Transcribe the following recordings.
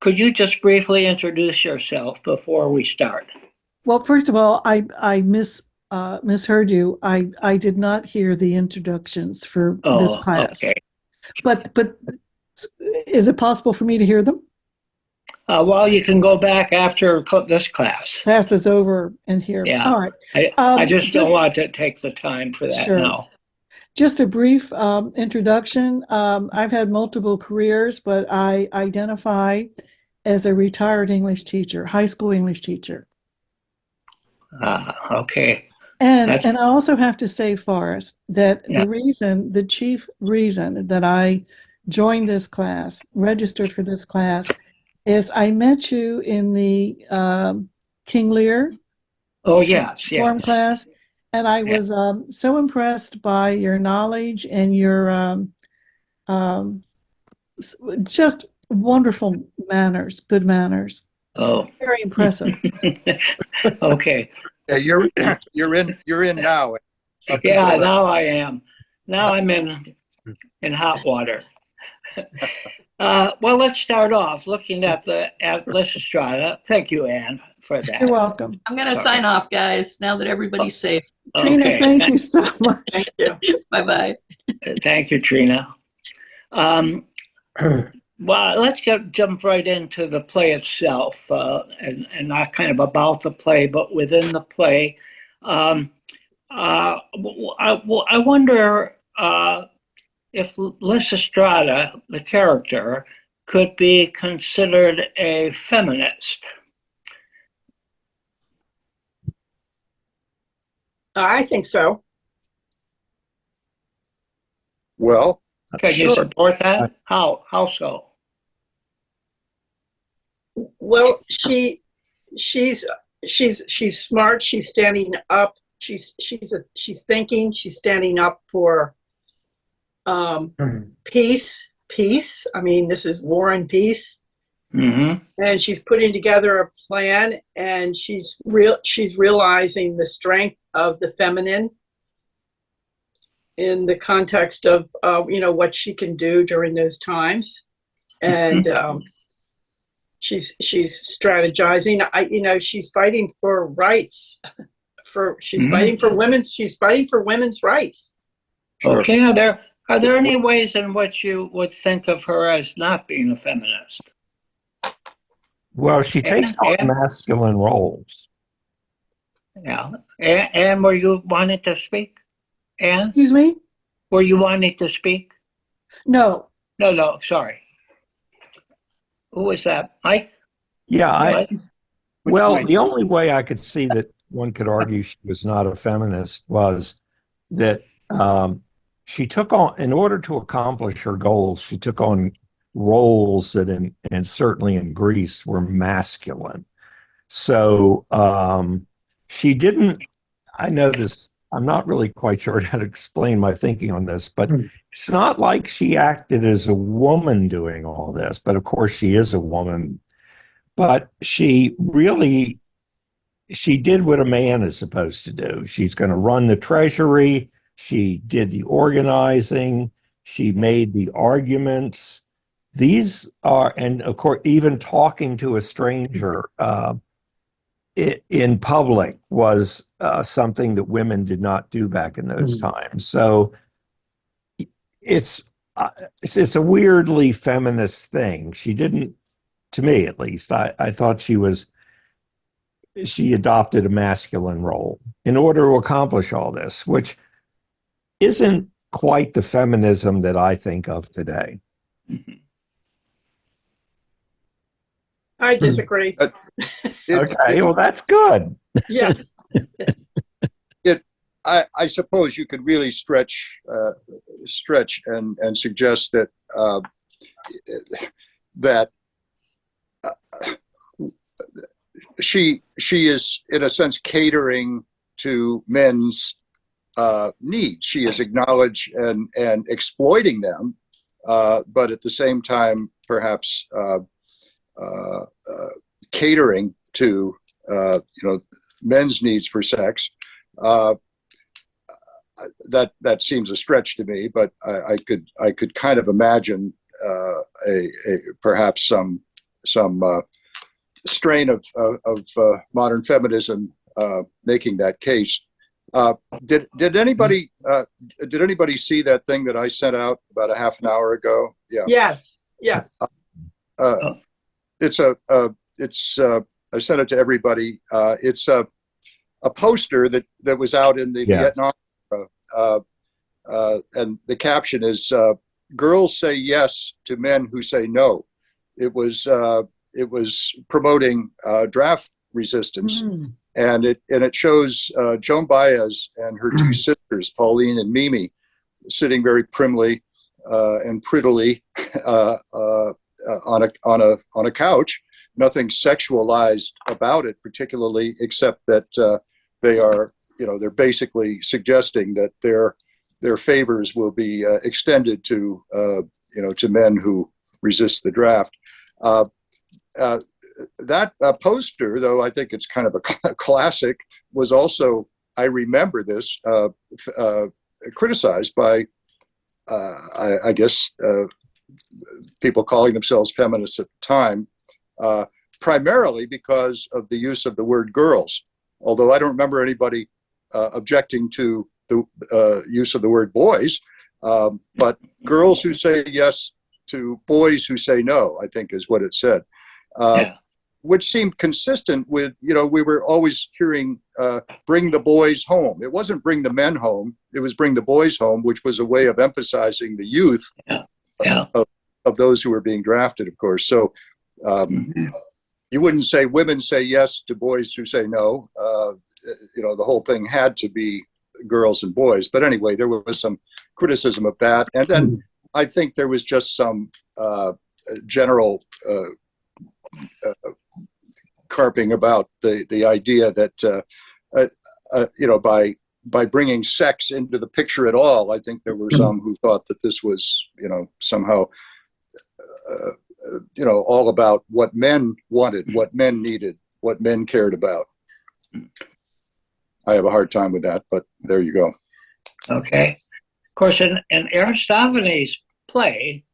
could you just briefly introduce yourself before we start? Well, first of all, I misheard you. I did not hear the introductions for this Oh, class. okay. But is it possible for me to hear them? Well, you can go back after this class. Class is over and here. Yeah. All right. I just don't want to take the time for that Sure. now. Just a brief introduction. I've had multiple careers, but I identify as a retired English teacher, high school English teacher. Okay. And That's, I also have to say, Forrest, that yeah. the chief reason that I joined this class, registered for this class, is I met you in the King Lear Oh, yes, form yes. class, and I Yeah. was so impressed by your knowledge and your um, just wonderful manners, good manners. Oh. Very impressive. Okay. Yeah, you're in now. Yeah, now I am. Now I'm in hot water. Well, let's start off looking at Lysistrata. Thank you, Anne, for that. You're welcome. I'm going to sign off, guys, now that everybody's safe. Trina, Okay. thank you so much. Thank you. Bye-bye. Thank you, Trina. Well, let's jump right into the play itself, and not kind of about the play, but within the play. I wonder if Lysistrata, the character, could be considered a feminist. I think so. Well, Can you sure. support that? How so? Well, she's smart. She's standing up. She's thinking. She's standing up for peace. Peace. I mean, this is war and peace. Mm-hmm. And she's putting together a plan, and she's realizing the strength of the feminine in the context of what she can do during those times, and she's strategizing. She's fighting for rights. She's fighting for women. She's fighting for women's rights. Okay. Are there any ways in which you would think of her as not being a feminist? Well, she takes on masculine roles. Yeah. Anne, were you wanting to speak? Anne, Excuse me? were you wanting to speak? No. No, sorry. Who was that? Mike? Yeah, well, Mike? the only way I could see that one could argue she was not a feminist was that she took on, in order to accomplish her goals, she took on roles that and certainly in Greece were masculine. So she didn't, I know this, I'm not really quite sure how to explain my thinking on this, but it's not like she acted as a woman doing all this, but of course she is a woman. But she did what a man is supposed to do. She's going to run the treasury. She did the organizing. She made the arguments. These are, and of course, even talking to a stranger in public was something that women did not do back in those times. So it's a weirdly feminist thing. She didn't, to me at least, I thought she adopted a masculine role in order to accomplish all this, which isn't quite the feminism that I think of today. I disagree. Okay, well, that's good. Yeah. I suppose you could really stretch and suggest that that she is in a sense catering to men's needs. She is acknowledged and exploiting them, but at the same time, perhaps catering to men's needs for sex. That seems a stretch to me, but I could kind of imagine perhaps some some strain of modern feminism making that case. Did anybody see that thing that I sent out about a half an hour ago? Yeah. Yes. Yes. It's I sent it to everybody. It's a poster that was out in the Yes. Vietnam and the caption is "Girls say yes to men who say no." It was promoting draft resistance, and it shows Joan Baez and her two sisters, Pauline and Mimi, sitting very primly and prettily on a couch. Nothing sexualized about it particularly, except that they're basically suggesting that their favors will be extended to men who resist the draft. That poster, though I think it's kind of a classic, was also, I remember this, criticized by, I guess, people calling themselves feminists at the time, primarily because of the use of the word girls. Although I don't remember anybody objecting to the use of the word boys, but girls who say yes to boys who say no, I think is what it said. Which seemed consistent with, we were always hearing bring the boys home. It wasn't bring the men home, it was bring the boys home, which was a way of emphasizing the youth of those who were being drafted, of course. So you wouldn't say women say yes to boys who say no. The whole thing had to be girls and boys. But anyway, there was some criticism of that. And then I think there was just some general carping about the idea that by bringing sex into the picture at all, I think there were some who thought that this was somehow all about what men wanted, what men needed, what men cared about. I have a hard time with that, but there you go. Okay. Of course, in Aristophanes' play,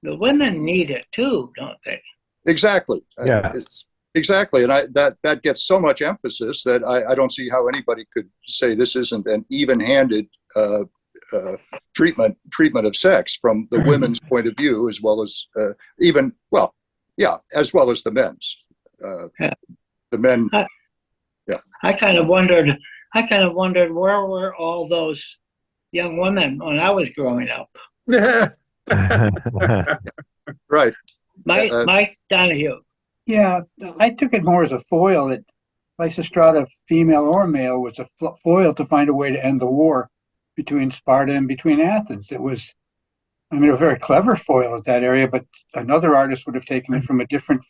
the women need it too, don't they? Exactly. Yes. Exactly. And that gets so much emphasis that I don't see how anybody could say this isn't an even-handed treatment of sex from the women's point of view, as well as as well as the men's. The men. I kind of wondered where were all those young women when I was growing up. Right. Mike Donahue. Yeah, I took it more as a foil that Lysistrata, female or male, was a foil to find a way to end the war between Sparta and between Athens. It was, a very clever foil at that area, but another artist would have taken it from a different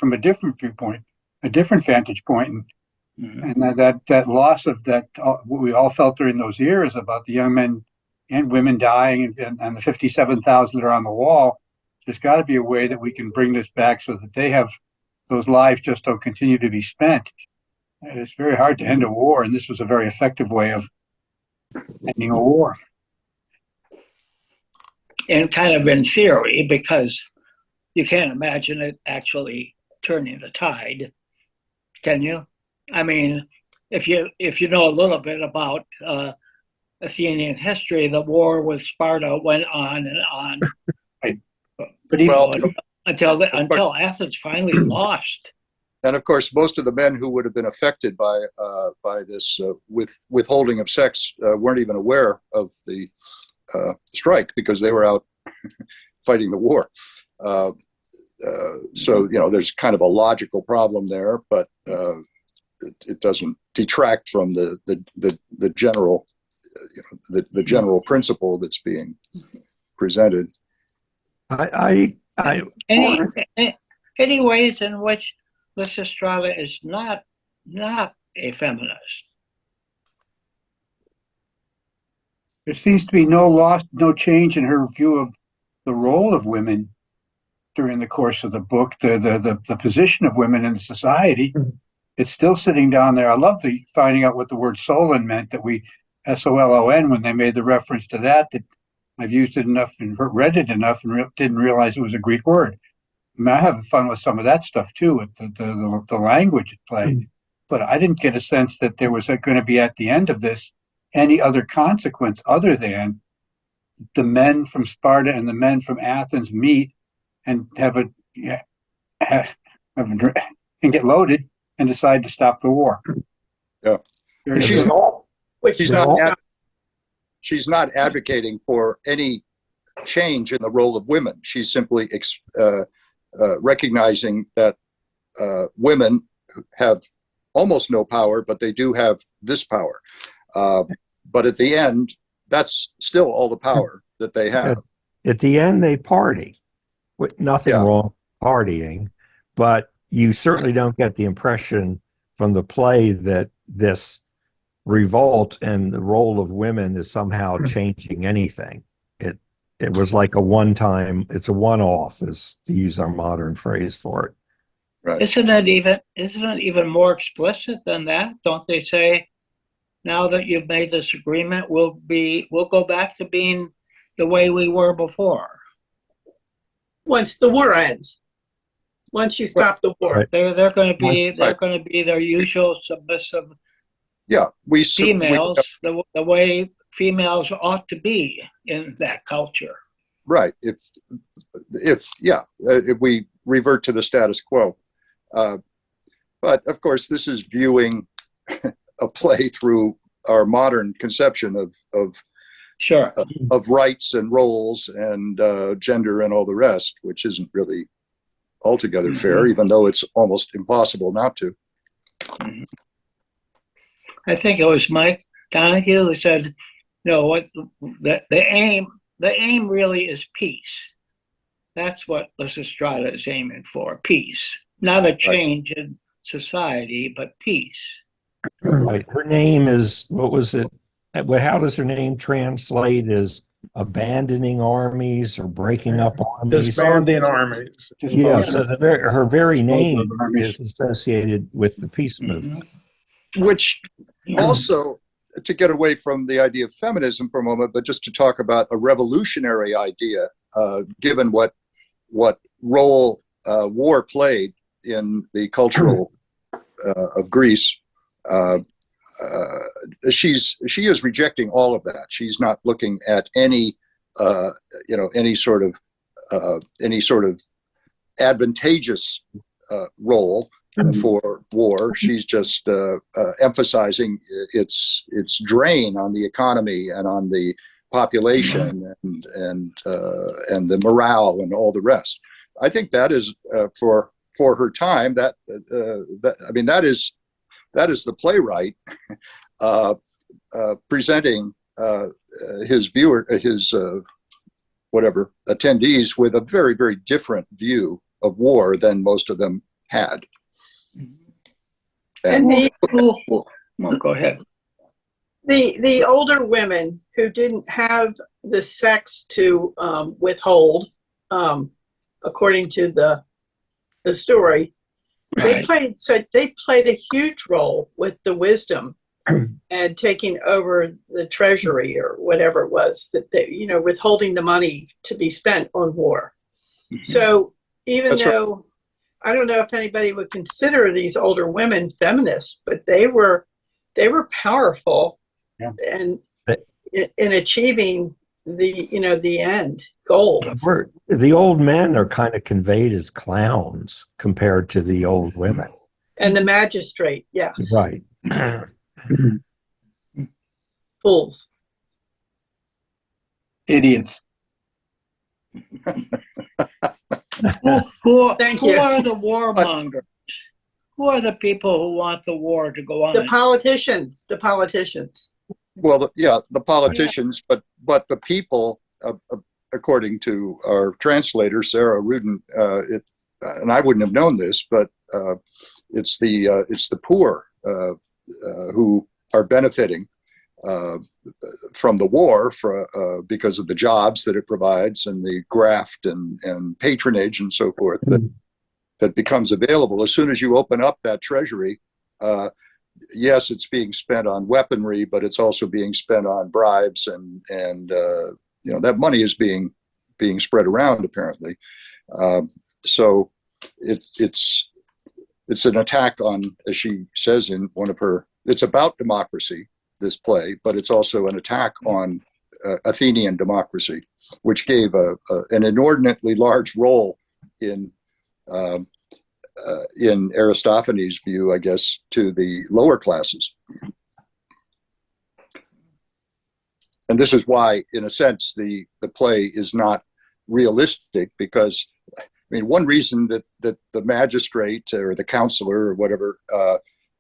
viewpoint, a different vantage point. And that loss of that, what we all felt during those years about the young men and women dying and the 57,000 that are on the wall, there's got to be a way that we can bring this back so that those lives just don't continue to be spent. It's very hard to end a war, and this was a very effective way of ending a war. And kind of in theory, because you can't imagine it actually turning the tide, can you? I mean, if you know a little bit about Athenian history, the war with Sparta went on and on, until Athens finally lost. And of course, most of the men who would have been affected by this withholding of sex weren't even aware of the strike because they were out fighting the war. So there's kind of a logical problem there, but it doesn't detract from the general the general principle that's being presented. Any ways in which Lysistrata is not a feminist? There seems to be no change in her view of the role of women during the course of the book, the position of women in society. It's still sitting down there. I love finding out what the word Solon meant, that we SOLON, when they made the reference to that I've used it enough and read it enough and didn't realize it was a Greek word. I mean, I have fun with some of that stuff too, with the language it played. But I didn't get a sense that there was going to be at the end of this any other consequence other than the men from Sparta and the men from Athens meet and have a drink and get loaded and decide to stop the war. Yeah. Very She's simple. Which She's is not. She's not advocating for any change in the role of women. She's simply recognizing that women have almost no power, but they do have this power. But at the end, that's still all the power that they have. At the end, they party. With nothing Yeah. wrong with partying, but you certainly don't get the impression from the play that this revolt and the role of women is somehow changing anything. It was like a one-time, it's a one-off, is to use our modern phrase for it. Right. Isn't it even more explicit than that? Don't they say, now that you've made this agreement, we'll go back to being the way we were before? once the war ends. Once you stop the war. Right. They're going to Right. be their usual submissive Yeah, females, the way females ought to be in that culture. right. If we revert to the status quo, but of course, this is viewing a play through our modern conception Sure. of rights and roles and gender and all the rest, which isn't really altogether fair, even though it's almost impossible not to. I think it was Mike Donahue who said, "No, what the aim really is peace. That's what Lysistrata is aiming for: peace, not a change in society, but peace." Right. Her name is, what was it? How does her name translate as abandoning armies or breaking up armies? Disbanding armies. Yeah, so her very name Disposal of armies. is associated with the peace movement. Which also, to get away from the idea of feminism for a moment, but just to talk about a revolutionary idea, given what role war played in the cultural of Greece, she is rejecting all of that. She's not looking at any sort of advantageous role for war. She's just emphasizing its drain on the economy and on the population and the morale and all the rest. I think that is for her time. That is the playwright presenting his attendees with a very, very different view of war than most of them had. And Go ahead. the older women who didn't have the sex to withhold, according to the story, they played a huge role with the wisdom and taking over the treasury or whatever it was that they, withholding the money to be spent on war. So even That's right. though I don't know if anybody would consider these older women feminists, but they were powerful and in achieving the end goal. The old men are kind of conveyed as clowns compared to the old women. And the magistrate, yes. Right. Fools. Idiots. Who Thank you. are the warmongers? Who are the people who want the war to go on? The politicians. Well, the politicians, but the people, according to our translator Sarah Rudin, and I wouldn't have known this, but it's the poor who are benefiting from the war because of the jobs that it provides and the graft and patronage and so forth that becomes available as soon as you open up that treasury. Yes, it's being spent on weaponry, but it's also being spent on bribes and that money is being spread around apparently. So it's an attack on, as she says in one of her, it's about democracy, this play, but it's also an attack on Athenian democracy, which gave an inordinately large role in Aristophanes' view, I guess, to the lower classes. And this is why, in a sense, the play is not realistic, because, I mean, one reason that the magistrate or the counselor or whatever,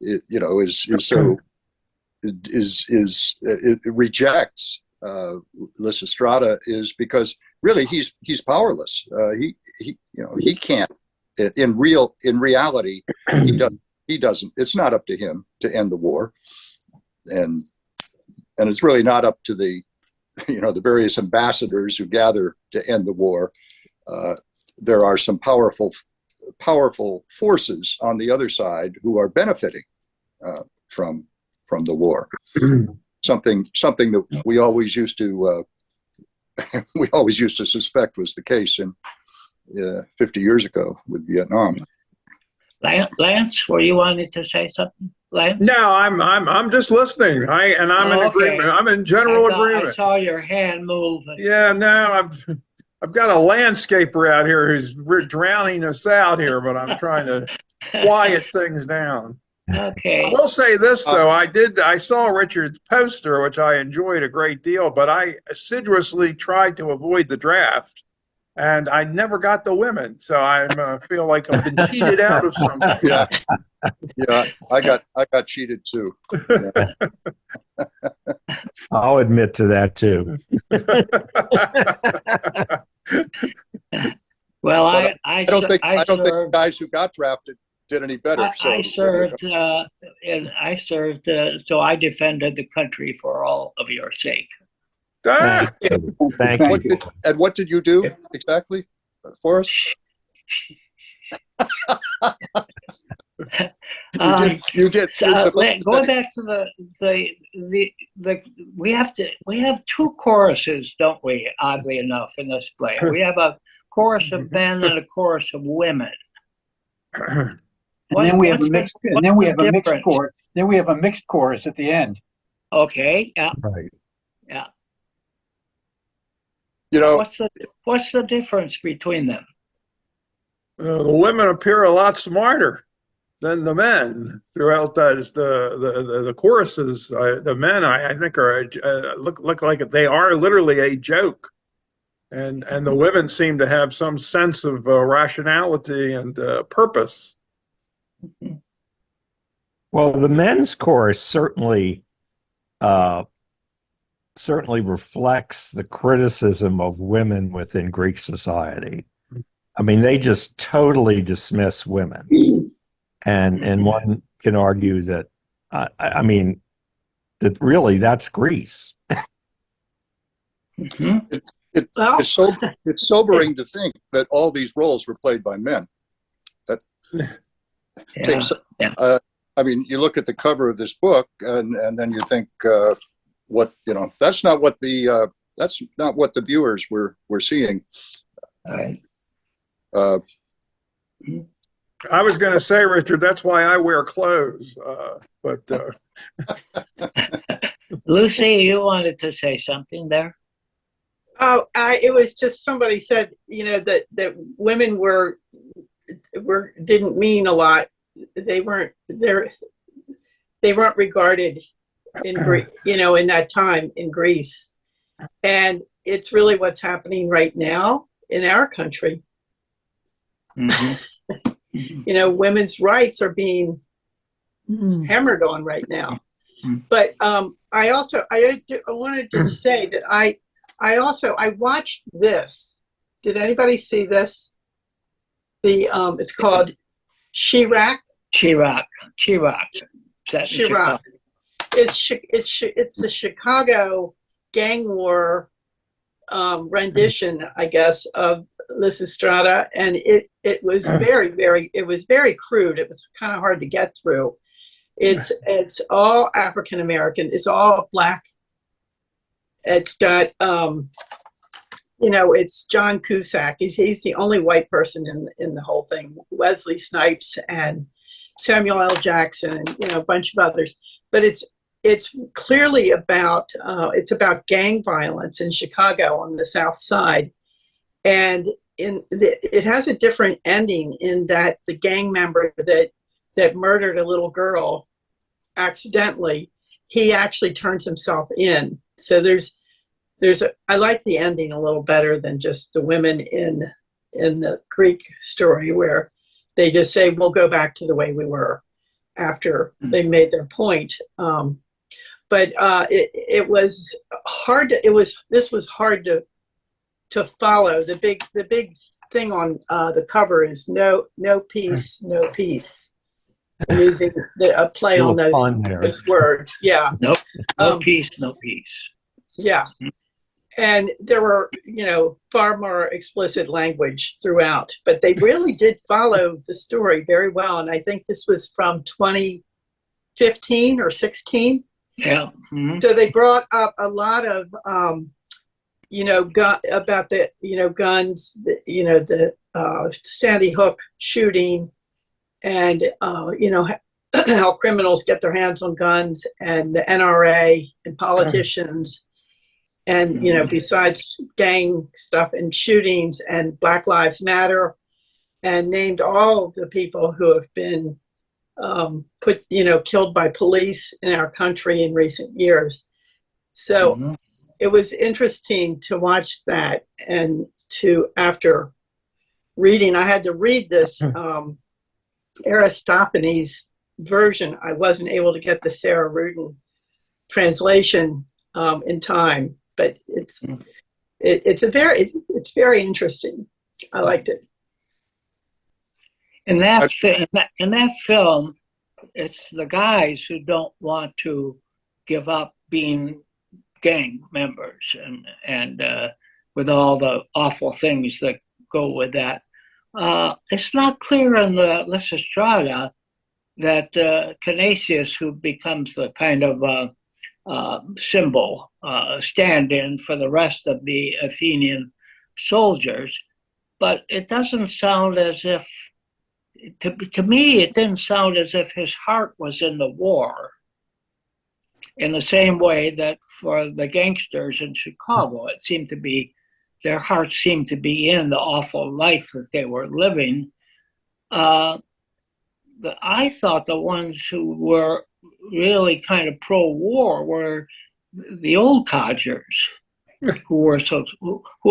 it rejects Lysistrata is because really he's powerless. He can't. In reality, he doesn't. It's not up to him to end the war, and it's really not up to the various ambassadors who gather to end the war. There are some powerful forces on the other side who are benefiting from the war. Something that we always used to suspect was the case in 50 years ago with Vietnam. Lance, were you wanting to say something? Lance? No, I'm just listening. I'm in Okay. agreement. I'm in general I agreement. saw your hand move. Yeah, no, I've got a landscaper out here who's drowning us out here, but I'm trying to quiet things down. Okay. I will say this though, I saw Richard's poster, which I enjoyed a great deal, but I assiduously tried to avoid the draft, and I never got the women, so I feel like I've been cheated out of something. Yeah, I got cheated too. Yeah. I'll admit to that too. Well, But I don't think the served. guys who got drafted did any better. I served, so I defended the country for all of your sake. Ah, Thank you. What did you do exactly, Forrest? You did. So, going back to the we have two choruses, don't we? Oddly enough, in this play, we have a chorus of men and a chorus of women. And then we have a mixed chorus. Then we have a mixed chorus at the end. Okay. Yeah. Right. Yeah. What's the difference between them? the women appear a lot smarter than the men throughout the choruses. The men, I think, look like they are literally a joke, and the women seem to have some sense of rationality and purpose. Well, the men's chorus certainly reflects the criticism of women within Greek society. I mean, they just totally dismiss women, and one can argue that I mean that really that's Greece. Mm-hmm. It's sobering to think that all these roles were played by men. That takes. I mean, you look at the cover of this book, and then you think, that's not what the viewers were seeing. Right. I was going to say, Richard, that's why I wear clothes. But Lucy, you wanted to say something there? Oh, it was just somebody said, that women didn't mean a lot. They weren't regarded in Greece, in that time in Greece. And it's really what's happening right now in our country. Mm-hmm. Women's rights are being hammered on right now. But I wanted to say that I watched this. Did anybody see this? It's called Chirac. Chirac. It's the Chicago gang war rendition, I guess, of Lysistrata, and it was very crude. It was kind of hard to get through. It's all African American. It's all Black. It's got it's John Cusack. He's the only white person in the whole thing. Wesley Snipes and Samuel L. Jackson and a bunch of others. But it's clearly about gang violence in Chicago on the South Side, and it has a different ending in that the gang member that murdered a little girl accidentally, he actually turns himself in. So I like the ending a little better than just the women in the Greek story where they just say, we'll go back to the way we were after they made their point. But it was hard. This was hard to follow. The big thing on the cover is no peace, no peace. Using a play on those words. Yeah. Nope. No peace, no peace. Yeah. And there were, far more explicit language throughout, but they really did follow the story very well. And I think this was from 2015 or 16. Yeah. Mm-hmm. So they brought up a lot of, about the, guns, the Sandy Hook shooting, and how criminals get their hands on guns, and the NRA and politicians, and besides gang stuff and shootings and Black Lives Matter, and named all the people who have been killed by police in our country in recent years. So it was interesting to watch that, and after reading, I had to read this Aristophanes version. I wasn't able to get the Sarah Rudin translation in time, but it's very interesting. I liked it. In that film, it's the guys who don't want to give up being gang members, and with all the awful things that go with that. It's not clear in the Lysistrata that Canisius, who becomes the kind of symbol, stand-in for the rest of the Athenian soldiers, but it doesn't sound as if, to me, it didn't sound as if his heart was in the war, in the same way that for the gangsters in Chicago, it seemed to be, their hearts seemed to be in the awful life that they were living. I thought the ones who were really kind of pro-war were the old codgers, who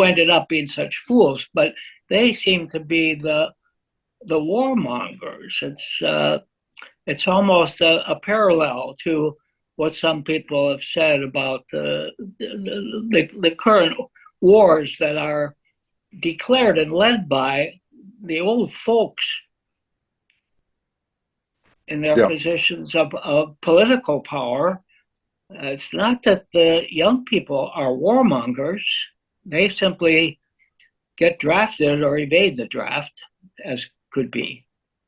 ended up being such fools, but they seem to be the warmongers. It's almost a parallel to what some people have said about the current wars that are declared and led by the old folks in their positions of political power. It's not that the young people are warmongers. They simply get drafted or evade the draft, as could be.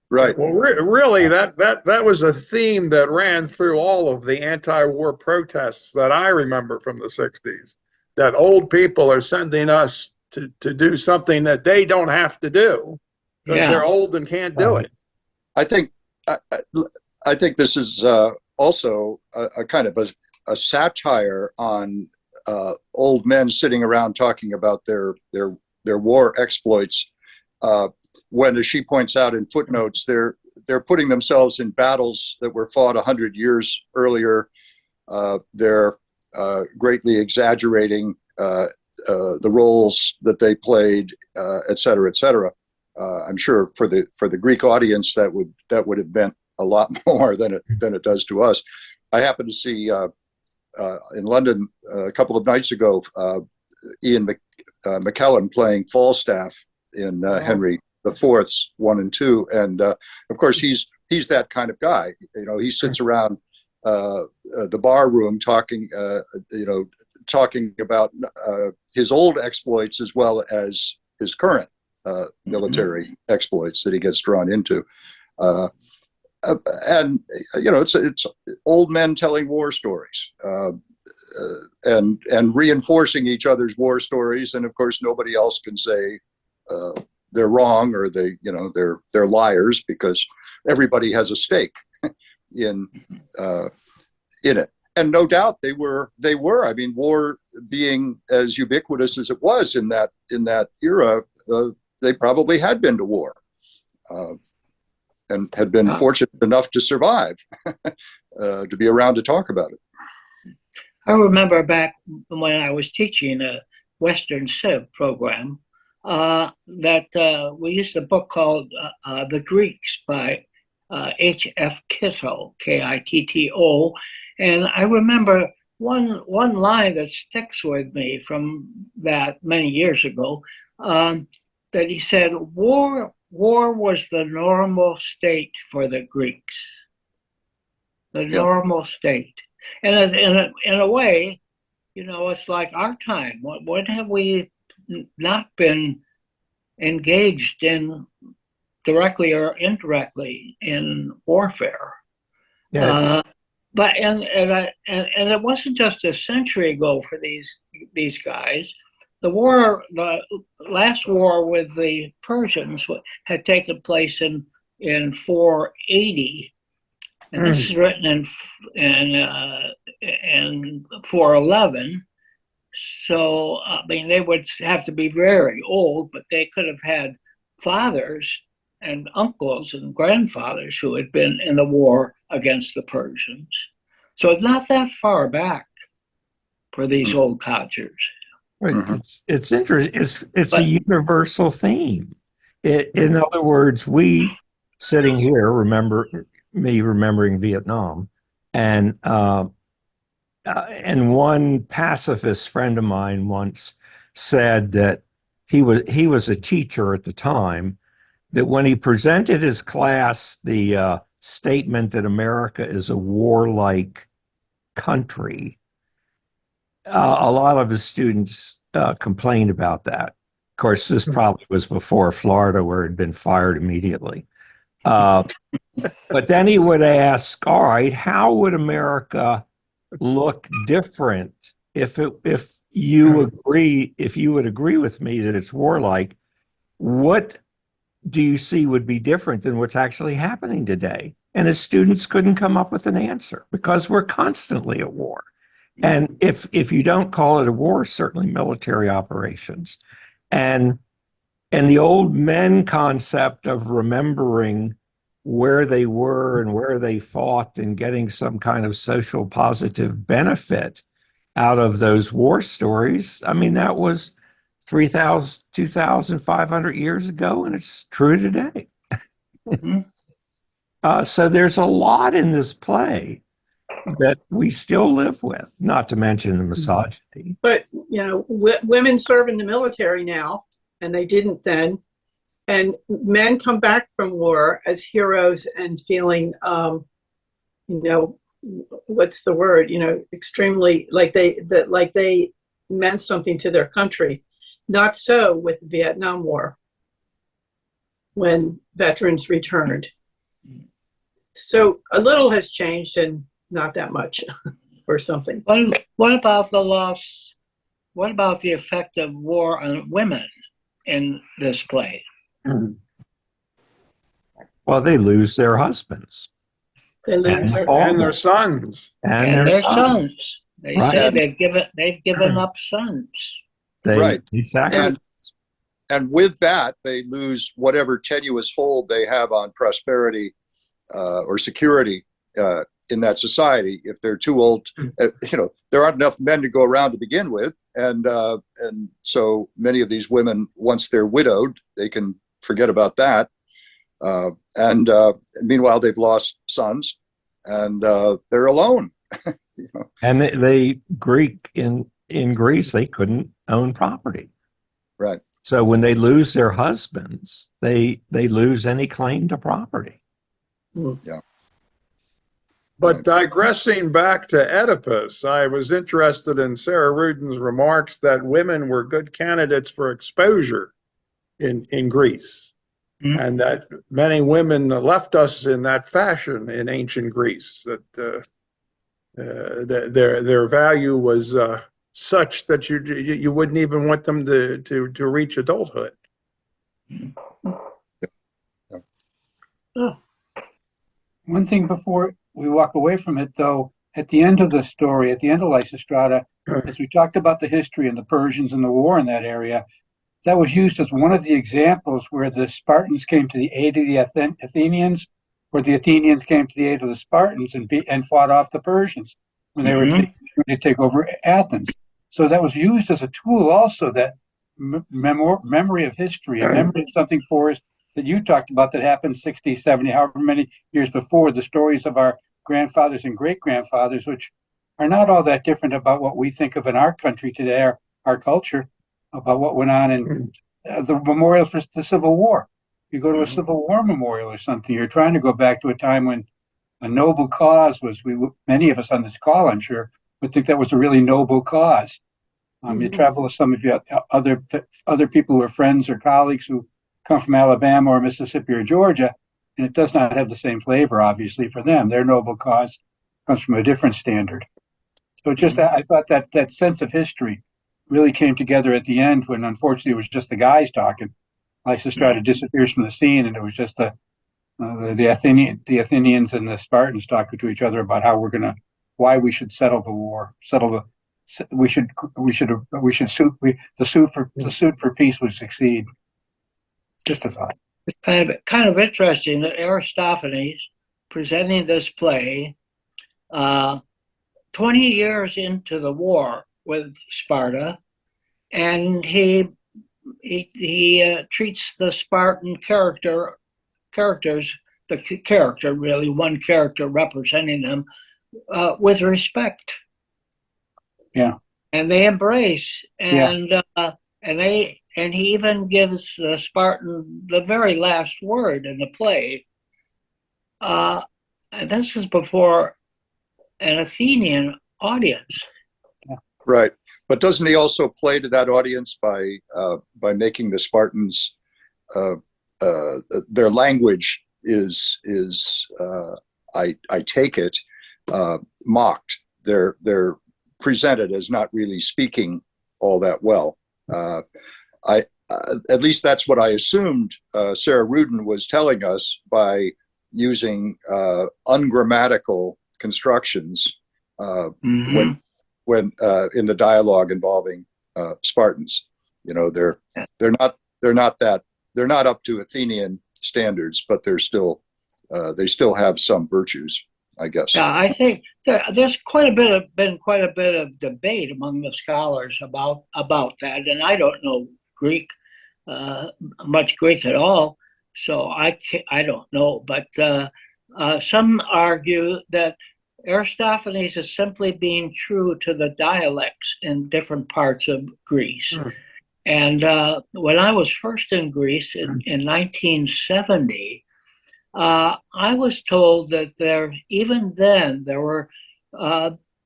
Right. Well, really, that was a theme that ran through all of the anti-war protests that I remember from the 60s, that old people are sending us to do something that they don't have to do because they're old and can't do it. I think this is also a kind of a satire on old men sitting around talking about their war exploits. When, as she points out in footnotes, they're putting themselves in battles that were fought 100 years earlier. They're greatly exaggerating the roles that they played, et cetera, et cetera. I'm sure for the Greek audience that would have meant a lot more than it does to us. I happened to see in London a couple of nights ago Ian McKellen playing Falstaff in Henry IV's 1 and 2, and of course he's that kind of guy. He sits around the bar room talking about his old exploits as well as his current military exploits that he gets drawn into. And it's old men telling war stories. and reinforcing each other's war stories. And of course, nobody else can say they're wrong or they're liars, because everybody has a stake in it. And no doubt they were. I mean, war being as ubiquitous as it was in that era, they probably had been to war and had been fortunate enough to survive, to be around to talk about it. I remember back when I was teaching a Western Civ program that we used a book called The Greeks by H.F. Kitto, Kitto. And I remember one line that sticks with me from that many years ago, that he said, war was the normal state for the Greeks. The normal state. And in a way, it's like our time. What have we not been engaged in directly or indirectly in warfare? Yeah. But it wasn't just a century ago for these guys. The last war with the Persians had taken place in 480, and this is written in 411. So I mean, they would have to be very old, but they could have had fathers and uncles and grandfathers who had been in the war against the Persians. So it's not that far back for these old codgers. Right. It's interesting. It's a universal theme. In other words, we sitting here remembering Vietnam, and one pacifist friend of mine once said that he was a teacher at the time, that when he presented his class the statement that America is a warlike country, a lot of his students complained about that. Of course, this probably was before Florida, where it had been fired immediately. But then he would ask, all right, how would America look different if you would agree with me that it's warlike? What do you see would be different than what's actually happening today? And his students couldn't come up with an answer, because we're constantly at war. And if you don't call it a war, certainly military operations. And the old men concept of remembering where they were and where they fought and getting some kind of social positive benefit out of those war stories, I mean, that was 3,000, 2,500 years ago, and it's true today. So there's a lot in this play that we still live with, not to mention the misogyny. But, women serve in the military now, and they didn't then. And men come back from war as heroes and feeling, what's the word? Extremely like they meant something to their country. Not so with the Vietnam War, when veterans returned. So a little has changed, and not that much, or something. What about the loss? What about the effect of war on women in this play? Well, they lose their husbands. They lose And their sons. And their sons. They Right. say they've given up sons. Right. Exactly. And with that, they lose whatever tenuous hold they have on prosperity or security in that society. If they're too old, there aren't enough men to go around to begin with, and so many of these women, once they're widowed, they can forget about that. And meanwhile, they've lost sons, and they're alone. And in Greece, they couldn't own property. Right. So when they lose their husbands, they lose any claim to property. Yeah. But digressing back to Oedipus, I was interested in Sarah Rudin's remarks that women were good candidates for exposure in Greece, and that many women left us in that fashion in ancient Greece. That their value was such that you wouldn't even want them to reach adulthood. Oh, One thing before we walk away from it, though, at the end of the story, at the end of Lysistrata, as we talked about the history and the Persians and the war in that area, that was used as one of the examples where the Spartans came to the aid of the Athenians, where the Athenians came to the aid of the Spartans and fought off the Persians when they were trying to take over Athens. So that was used as a tool also, that memory of history, a memory of something for us that you talked about that happened 60, 70, however many years before, the stories of our grandfathers and great-grandfathers, which are not all that different about what we think of in our country today, our culture, about what went on in the memorials for the Civil War. You go to a Civil War memorial or something, you're trying to go back to a time when a noble cause was, many of us on this call, I'm sure, would think that was a really noble cause. You travel with some of you other people who are friends or colleagues who come from Alabama or Mississippi or Georgia, and it does not have the same flavor, obviously, for them. Their noble cause comes from a different standard. So just I thought that sense of history really came together at the end when, unfortunately, it was just the guys talking. Lysistrata disappears from the scene, and it was just the Athenians and the Spartans talking to each other about why we should settle the war, the suit for peace would succeed. Just a thought. it's kind of interesting that Aristophanes presenting this play 20 years into the war with Sparta, and he treats the Spartan characters, the character, really one character representing them, with respect. Yeah. And they embrace, and he even gives the Spartan the very last word in the play. And this is before an Athenian audience. Right. But doesn't he also play to that audience by making the Spartans their language is I take it mocked. They're presented as not really speaking all that well. At least that's what I assumed Sarah Rudin was telling us by using ungrammatical constructions when in the dialogue involving Spartans. You know, they're not up to Athenian standards, but they still have some virtues, I guess. Yeah, I think there's been quite a bit of debate among the scholars about that, and I don't know Greek, much Greek at all, so I don't know. But some argue that Aristophanes is simply being true to the dialects in different parts of Greece. And when I was first in Greece in 1970. I was told that even then there were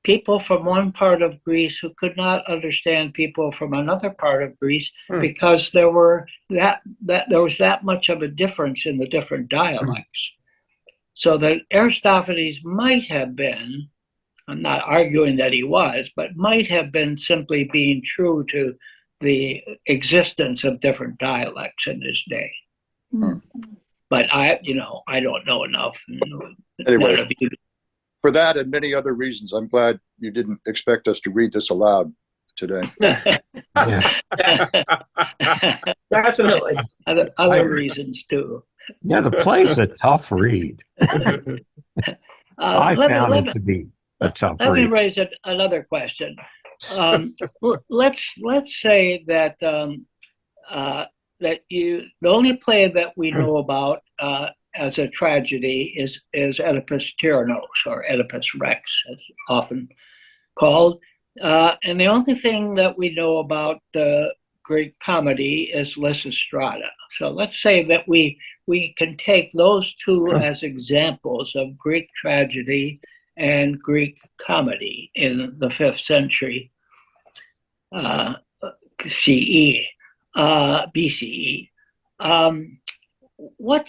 people from one part of Greece who could not understand people from another part of Greece because there was that much of a difference in the different dialects. So that Aristophanes might have been, I'm not arguing that he was, but might have been simply being true to the existence of different dialects in his day. But I don't know enough. Anyway, for that and many other reasons, I'm glad you didn't expect us to read this aloud today. Definitely. Other reasons too. Yeah, the play's a tough read. I found it to be a tough read. Let me raise another question. Let's say that the only play that we know about as a tragedy is Oedipus Tyrannos, or Oedipus Rex, as often called. And the only thing that we know about the Greek comedy is Lysistrata. So let's say that we can take those two as examples of Greek tragedy and Greek comedy in the 5th century CE. BCE. What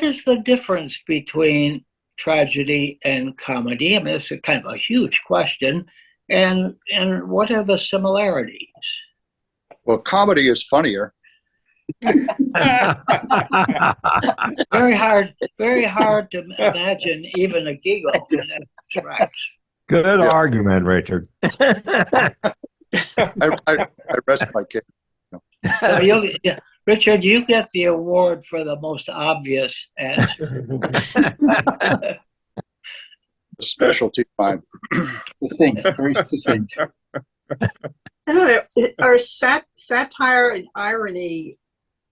is the difference between tragedy and comedy? I mean, it's a kind of a huge question. And what are the similarities? Well, comedy is funnier. Very hard to imagine even a giggle in that Rex. Good argument, Richard. I rest my case. So Richard, you get the award for the most obvious answer. Specialty of mine. Succinct, very succinct. I don't know, are satire and irony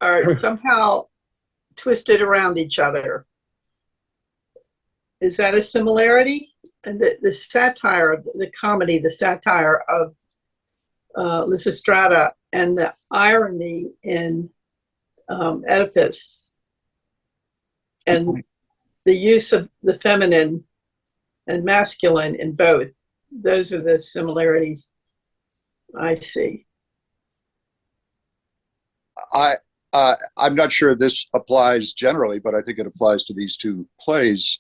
are somehow twisted around each other? Is that a similarity? And the satire of the comedy, the satire of Lysistrata, and the irony in Oedipus, and the use of the feminine and masculine in both. Those are the similarities I see. I'm not sure this applies generally, but I think it applies to these two plays.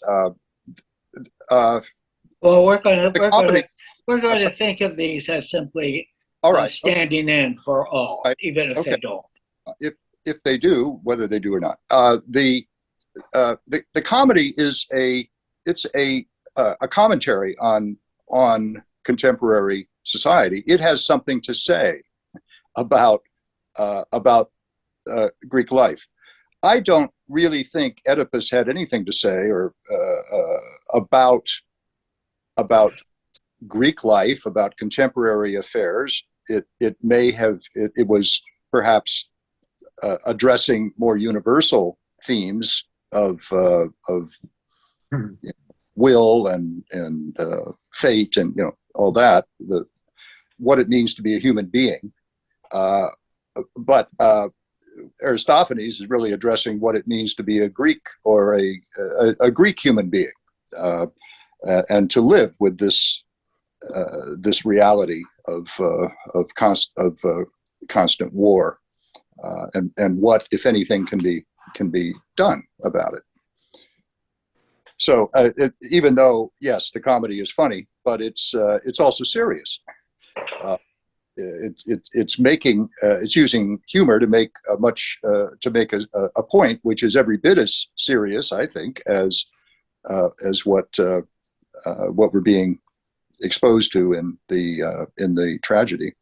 Well, we're going comedy- to think of these as simply All right. standing in for all, Right. even if they Okay. don't. If they do, whether they do or not, the comedy is a commentary on contemporary society. It has something to say about Greek life. I don't really think Oedipus had anything to say or about Greek life, about contemporary affairs. It may have. It was perhaps addressing more universal themes of will and fate and all that. What it means to be a human being. But Aristophanes is really addressing what it means to be a Greek or a Greek human being, and to live with this reality of constant war, and what, if anything, can be done about it. So even though, yes, the comedy is funny, but it's also serious. It's using humor to make a point which is every bit as serious, I think, as what we're being exposed to in the tragedy.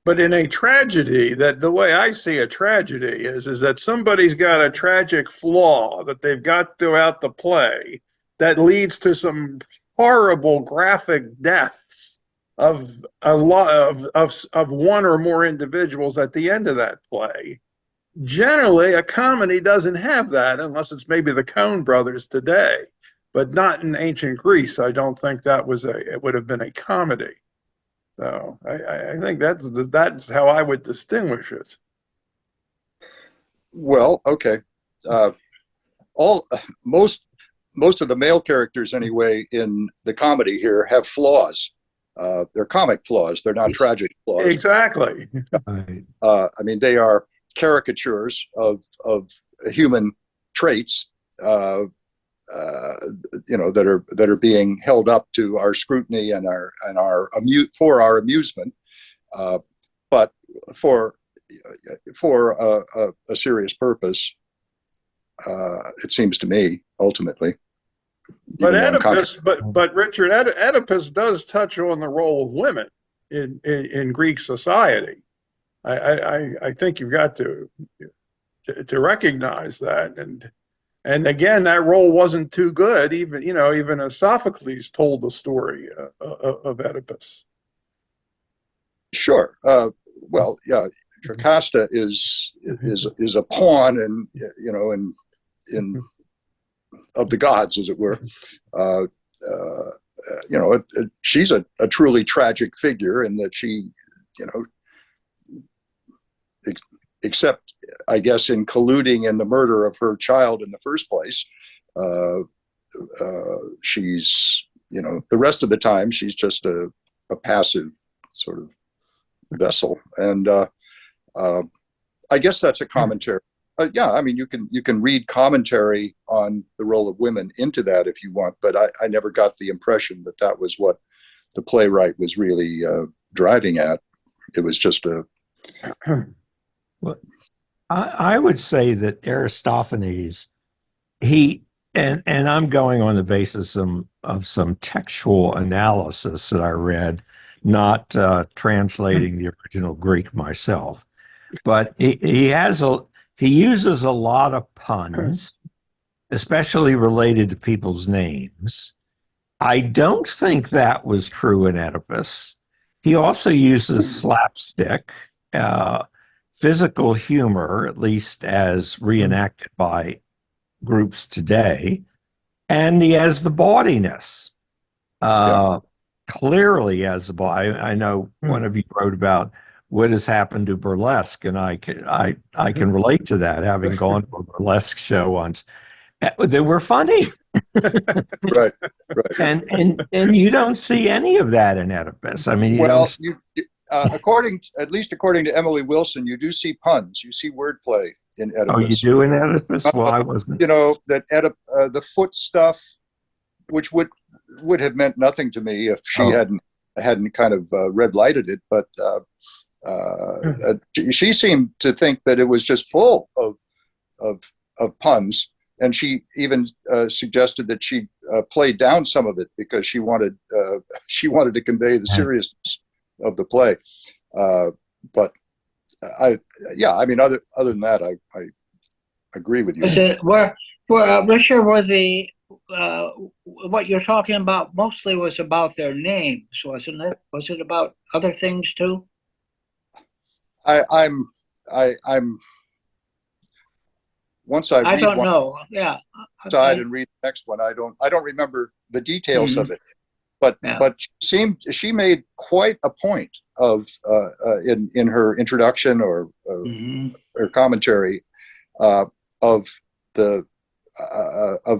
But in a tragedy, that the way I see a tragedy is that somebody's got a tragic flaw that they've got throughout the play that leads to some horrible graphic deaths of a lot of one or more individuals at the end of that play. Generally, a comedy doesn't have that unless it's maybe the Coen brothers today, but not in ancient Greece. I don't think it would have been a comedy. So I think that's how I would distinguish it. Well, okay. Most of the male characters, anyway, in the comedy here have flaws. They're comic flaws. They're not tragic flaws. Exactly. I mean, they are caricatures of human traits, that are being held up to our scrutiny and for our amusement, but for a serious purpose. It seems to me, ultimately. But Oedipus, but Richard, Oedipus does touch on the role of women in Greek society. I think you've got to recognize that, and again, that role wasn't too good. Even as Sophocles told the story of Oedipus. Sure. Well, yeah, Jocasta is a pawn, and in of the gods, as it were. She's a truly tragic figure in that she, except, I guess, in colluding in the murder of her child in the first place, she's, the rest of the time, she's just a passive sort of vessel. And I guess that's a commentary. yeah, I mean, you can read commentary on the role of women into that if you want, but I never got the impression that that was what the playwright was really driving at. It was just a. Well, I would say that Aristophanes, and I'm going on the basis of some textual analysis that I read, not translating the original Greek myself, but he uses a lot of puns, especially related to people's names. I don't think that was true in Oedipus. He also uses slapstick, physical humor, at least as reenacted by groups today, and he has the bawdiness. Clearly, as a body, I know one of you wrote about what has happened to burlesque, and I can relate to that, having gone to a burlesque show once. They were funny, Right. and you don't see any of that in Oedipus. I mean, at least according to Emily Wilson, you do see puns, you see wordplay in Oedipus. Oh, you do in Oedipus? Well, I wasn't. That the foot stuff, which would have meant nothing to me if she hadn't kind of red lighted it, but she seemed to think that it was just full of puns, and she even suggested that she played down some of it because she wanted to convey the seriousness of the play. But I mean, other than that, I agree with you. Richard, what you're talking about mostly was about their names, wasn't it? Was it about other things too? I'm once I don't know. Yeah. Side and read the next one. I don't remember the details of it, but she made quite a point of in her introduction or her commentary of the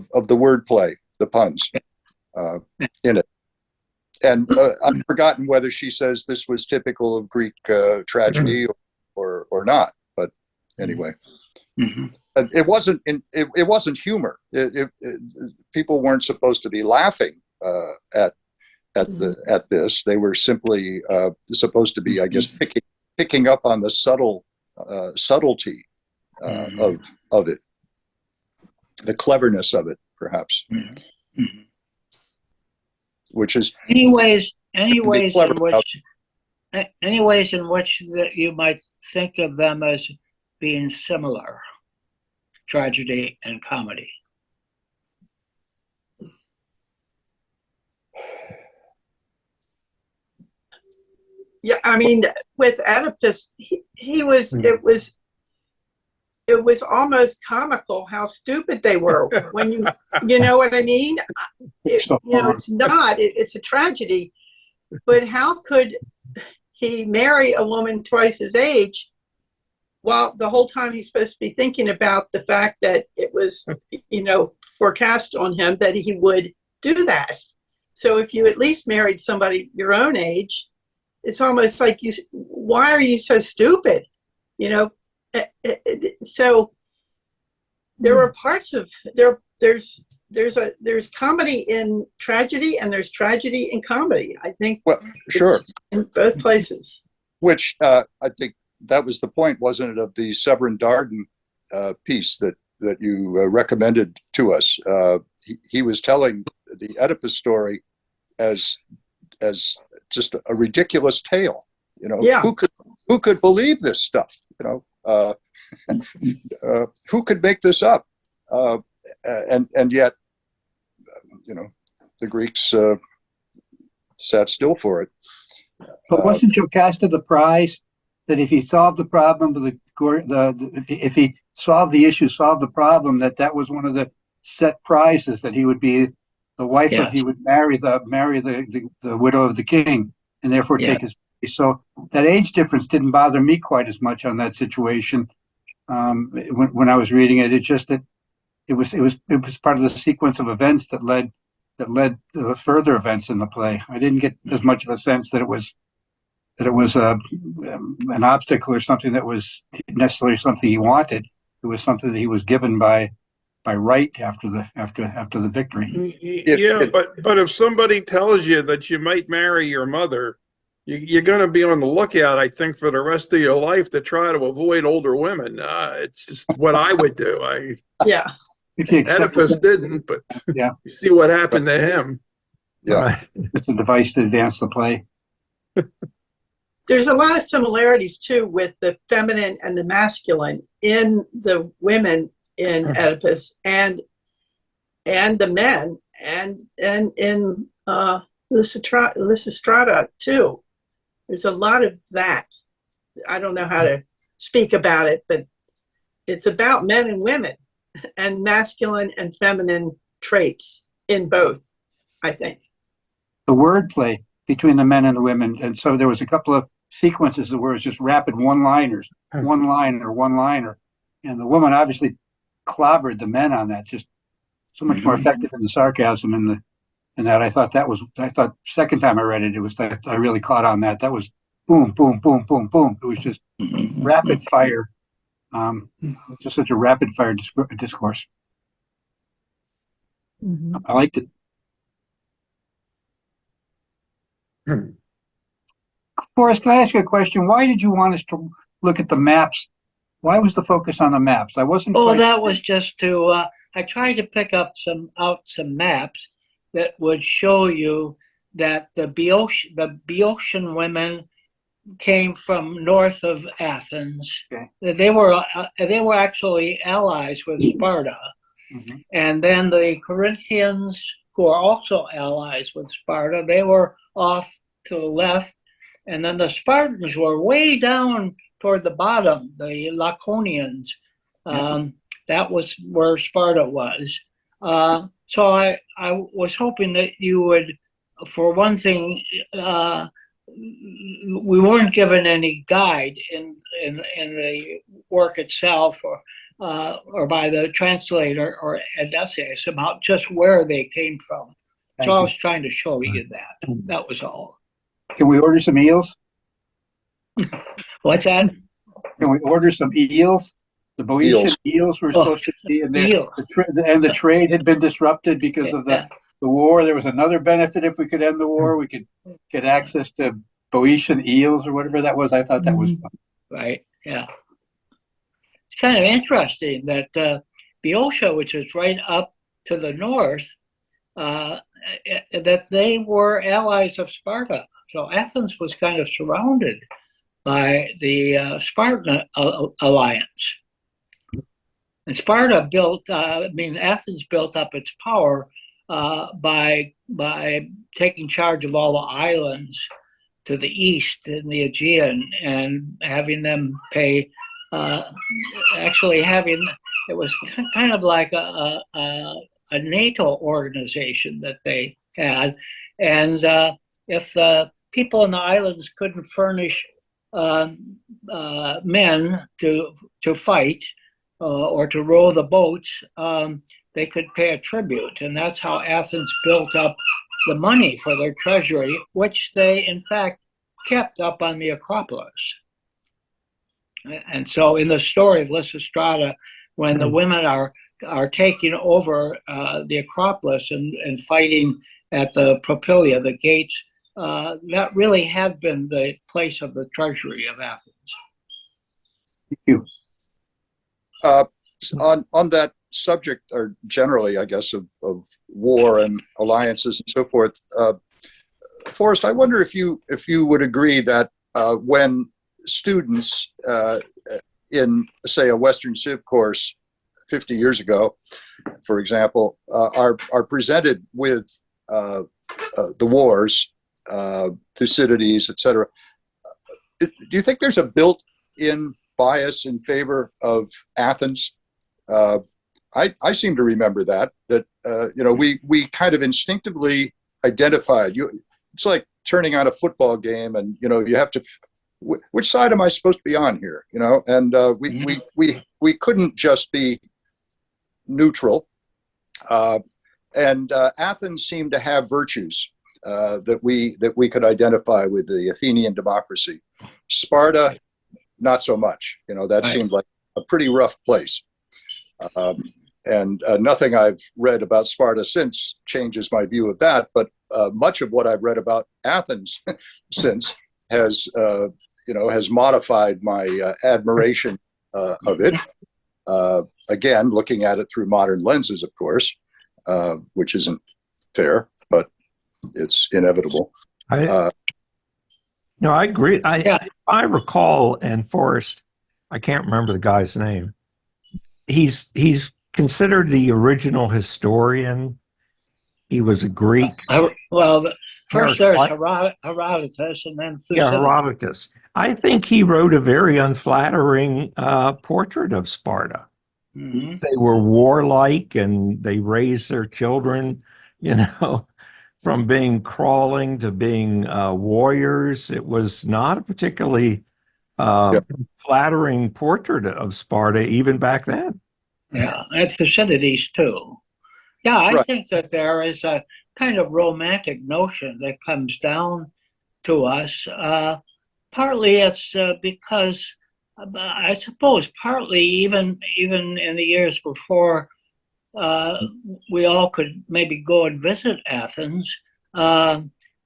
wordplay, the puns in it. And I've forgotten whether she says this was typical of Greek tragedy or not. But anyway, it wasn't humor. People weren't supposed to be laughing at this. They were simply supposed to be, I guess, picking up on the subtlety of it, the cleverness of it, perhaps. Which is anyways in which that you might think of them as being similar, tragedy and comedy. Yeah, I mean, with Oedipus, he was it was almost comical how stupid they were when you know what I mean? It's not, it's a tragedy, but how could he marry a woman twice his age while the whole time he's supposed to be thinking about the fact that it was, forecast on him that he would do that. So if you at least married somebody your own age, it's almost like why are you so stupid? So there were parts of there's comedy in tragedy and there's tragedy in comedy. I think sure, in both places. Which I think that was the point, wasn't it, of the Severin Darden piece that you recommended to us? He was telling the Oedipus story as just a ridiculous tale. Who could believe this stuff? Who could make this up? And yet, the Greeks sat still for it. But wasn't Jocasta the prize that if he solved the problem of if he solved the issue, solved the problem, that was one of the set prizes, that he would be the wife of, he would marry the widow of the king, and therefore take his place. So that age difference didn't bother me quite as much on that situation when I was reading it. It's just that it was part of the sequence of events that led to the further events in the play. I didn't get as much of a sense that it was an obstacle or something that was necessarily something he wanted. It was something that he was given by right after the victory. Yeah, but if somebody tells you that you might marry your mother, you're going to be on the lookout, I think, for the rest of your life to try to avoid older women. It's just what I would do. Yeah. If you accept Oedipus didn't, but Yeah. you see what happened to him. Yeah. Right. it's a device to advance the play. There's a lot of similarities too with the feminine and the masculine in the women in Oedipus and the men and in Lysistrata too. There's a lot of that. I don't know how to speak about it, but it's about men and women and masculine and feminine traits in both, I think. The wordplay between the men and the women, and so there was a couple of sequences where it's just rapid one-liners, one-liner, and the woman obviously clobbered the men on that, just so much more effective in the sarcasm and that. I thought second time I read it, it was that I really caught on that. That was boom, boom, boom, boom, boom. It was just rapid fire. Just such a rapid fire discourse. I liked it. Forrest, can I ask you a question? Why did you want us to look at the maps? Why was the focus on the maps? I wasn't. Oh, that was just to. I tried to pick up some maps that would show you that the Boeotian women came from north of Athens. Okay. They were actually allies with Sparta, and then the Corinthians, who are also allies with Sparta, they were off to the left, and then the Spartans were way down toward the bottom, the Laconians. That was where Sparta was. So I was hoping that you would, for one thing, we weren't given any guide in the work itself or by the translator or essays about just where they came from. Thank so you. I was trying to show you that. That was all. Can we order some eels? What's that? Can we order some eels? The Boeotian eels were supposed to be, and the trade had been disrupted because of the war. There was another benefit if we could end the war. We could get access to Boeotian eels or whatever that was. I thought that was fun. Right, yeah. It's kind of interesting that Boeotia, which is right up to the north, that they were allies of Sparta. So Athens was kind of surrounded by the Spartan alliance. And Sparta Athens built up its power by taking charge of all the islands to the east in the Aegean and having them pay, it was kind of like a NATO organization that they had. And if the people in the islands couldn't furnish men to fight or to row the boats, they could pay a tribute. And that's how Athens built up the money for their treasury, which they, in fact, kept up on the Acropolis. And so in the story of Lysistrata, when the women are taking over the Acropolis and fighting at the Propylia, the gates, that really had been the place of the treasury of Athens. Thank you. On that subject, or generally, I guess, of war and alliances and so forth, Forrest, I wonder if you would agree that when students in, say, a Western Civ course 50 years ago, for example, are presented with the wars, Thucydides, etc. Do you think there's a built-in bias in favor of Athens? I seem to remember that we kind of instinctively identified. It's like turning on a football game, and you have to. Which side am I supposed to be on here? And we couldn't just be neutral. And Athens seemed to have virtues that we could identify with the Athenian democracy. Sparta, not so much. That seemed like a pretty rough place. And nothing I've read about Sparta since changes my view of that. But much of what I've read about Athens since has modified my admiration of it. Again, looking at it through modern lenses, of course, which isn't fair, but it's inevitable. No, I agree. I recall, and Forrest, I can't remember the guy's name. He's considered the original historian. He was a Greek. First there's Herodotus, and then Thucydides. Yeah, Herodotus. I think he wrote a very unflattering portrait of Sparta. Mm-hmm. They were warlike, and they raised their children, from being crawling to being warriors. It was not a particularly flattering portrait of Sparta even back then. Yeah, and Thucydides too. Yeah, I think that there is a kind of romantic notion that comes down to us. Partly it's because, I suppose, partly even in the years before we all could maybe go and visit Athens,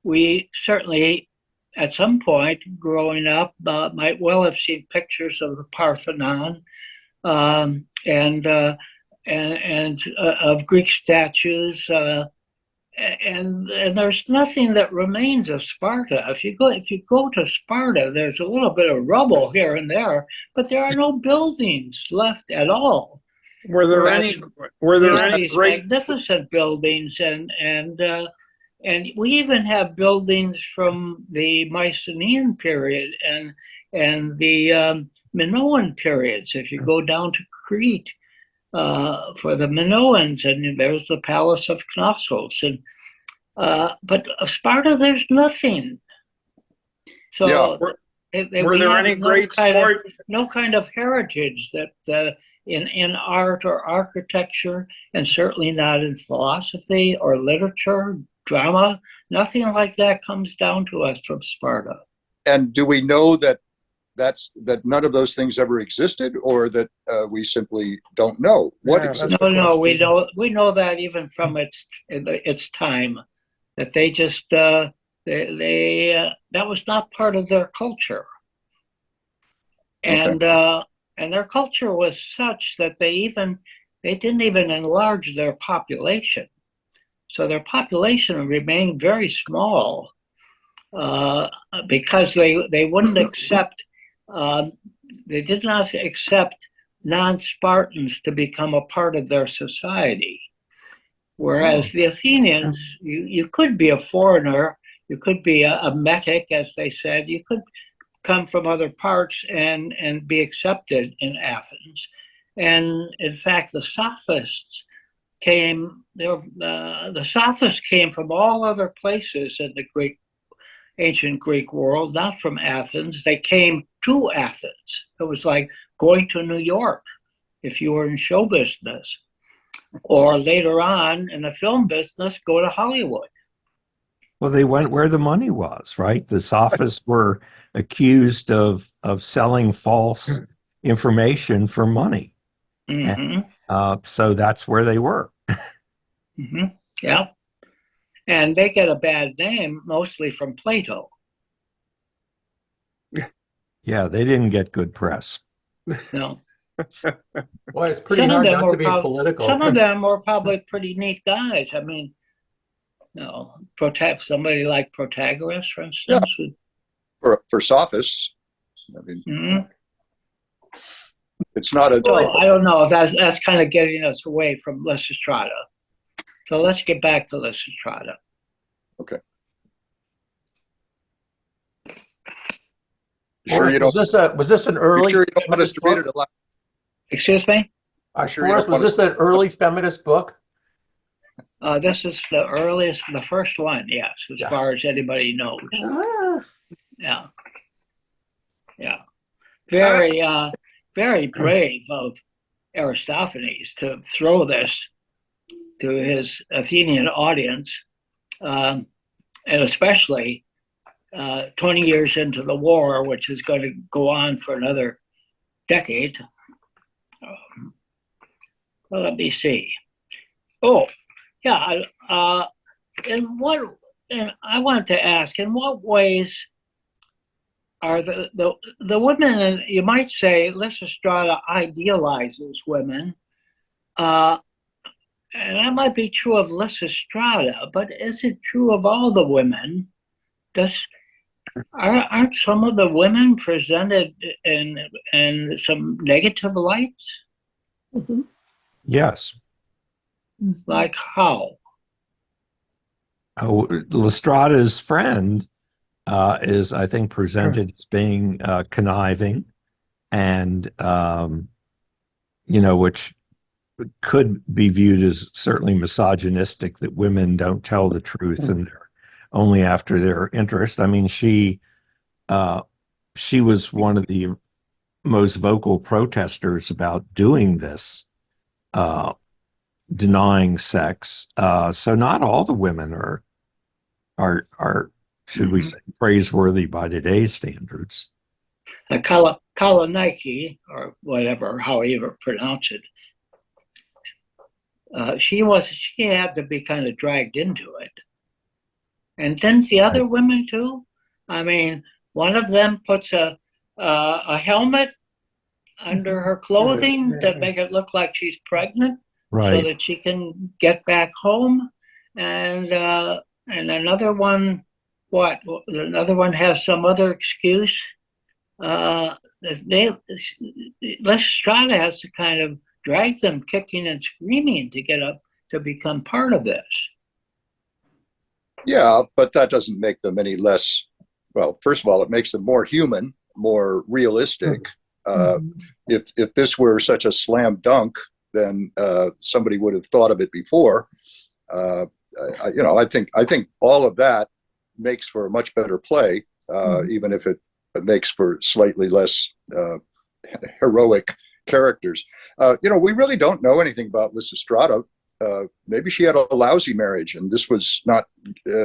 we certainly, at some point growing up, might well have seen pictures of the Parthenon and of Greek statues. And there's nothing that remains of Sparta. If you go to Sparta, there's a little bit of rubble here and there, but there are no buildings left at all. Were there any great magnificent buildings, and we even have buildings from the Mycenaean period and the Minoan periods. If you go down to Crete, for the Minoans, and there's the Palace of Knossos, but Sparta, there's nothing. So were there any great sport? No kind of heritage that in art or architecture, and certainly not in philosophy or literature, drama. Nothing like that comes down to us from Sparta. And do we know that none of those things ever existed, or that we simply don't know what existed? No, we know that even from its time, that they just that was not part of their culture, and their culture was such that they didn't even enlarge their population, so their population remained very small because they wouldn't accept. They did not accept non-Spartans to become a part of their society. Whereas the Athenians, you could be a foreigner, you could be a metic, as they said, you could come from other parts and be accepted in Athens. And in fact, the Sophists came from all other places in the ancient Greek world, not from Athens. They came to Athens. It was like going to New York if you were in show business, or later on in the film business, go to Hollywood. Well, they went where the money was, right? The Sophists were accused of selling false information for money. Mm-hmm. And, so that's where they were. Mm-hmm. Yeah. And they get a bad name mostly from Plato. Yeah, they didn't get good press. No. Well, it's pretty hard not to be political. Some of them were probably pretty neat guys. I mean, somebody like Protagoras, for instance. Yeah. For Sophists, I mean, it's not a. So I don't know. That's kind of getting us away from Lysistrata. So let's get back to Lysistrata. Okay. Forrest, was this an early? Sure you don't want us to read it aloud? Excuse me? Forrest, was this an early feminist book? This is the first one, yes, as far as anybody knows. Yeah. Yeah. Very brave of Aristophanes to throw this to his Athenian audience, and especially 20 years into the war, which is going to go on for another decade. Well, let me see. Oh, yeah. And I wanted to ask, in what ways are the women, and you might say Lysistrata idealizes women, and that might be true of Lysistrata, but is it true of all the women? Aren't some of the women presented in some negative lights? Mm-hmm. Yes. Like how? Oh, Lysistrata's friend is, I think, presented as being conniving and, which could be viewed as certainly misogynistic, that women don't tell the truth and they're only after their interest. I mean, she was one of the most vocal protesters about doing this, denying sex. So not all the women are should we say, praiseworthy by today's standards. Kalanike, or whatever, however pronounce it, she had to be kind of dragged into it. And didn't the other women too? I mean, one of them puts a helmet under her clothing to make it look like she's pregnant, so that she can get back home. And another one, another one has some other excuse. Lysistrata has to kind of drag them kicking and screaming to get up to become part of this. Yeah, but that doesn't make them any less. Well, first of all, it makes them more human, more realistic. If this were such a slam dunk, then somebody would have thought of it before. I think all of that makes for a much better play, even if it makes for slightly less heroic characters. We really don't know anything about Lysistrata. Maybe she had a lousy marriage, and this was not